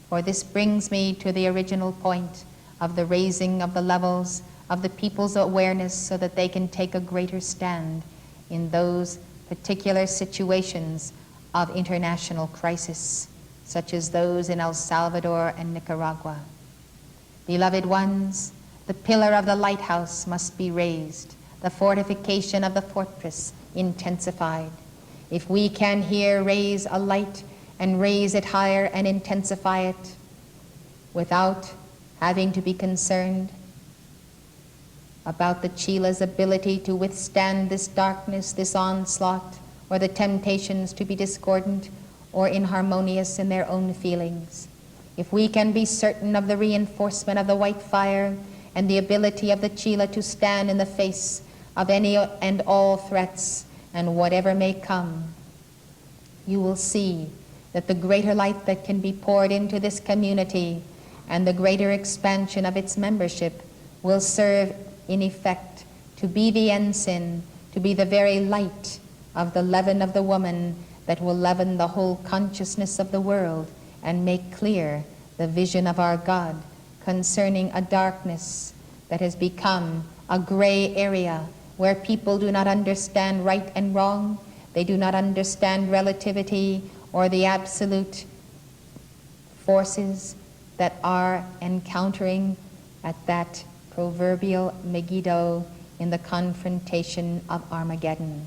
For this brings me to the original point of the raising of the levels of the people's awareness so that they can take a greater stand in those particular situations of international crisis, such as those in El Salvador and Nicaragua. Beloved ones, the pillar of the lighthouse must be raised, the fortification of the fortress intensified. If we can here raise a light and raise it higher and intensify it without having to be concerned about the Chila's ability to withstand this darkness, this onslaught, or the temptations to be discordant or inharmonious in their own feelings. If we can be certain of the reinforcement of the white fire and the ability of the Chila to stand in the face of any and all threats and whatever may come, you will see that the greater light that can be poured into this community and the greater expansion of its membership will serve in effect to be the ensign, to be the very light of the leaven of the woman that will leaven the whole consciousness of the world and make clear the vision of our God concerning a darkness that has become a gray area where people do not understand right and wrong. They do not understand relativity or the absolute forces that are encountering at that proverbial Megiddo in the confrontation of Armageddon.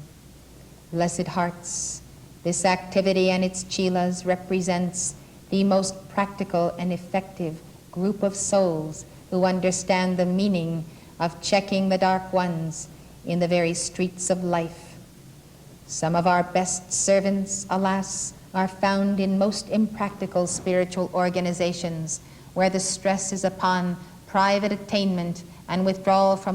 Blessed hearts, this activity and its chelas represents the most practical and effective group of souls who understand the meaning of checking the dark ones in the very streets of life. Some of our best servants, alas, are found in most impractical spiritual organizations where the stress is upon private attainment and withdrawal from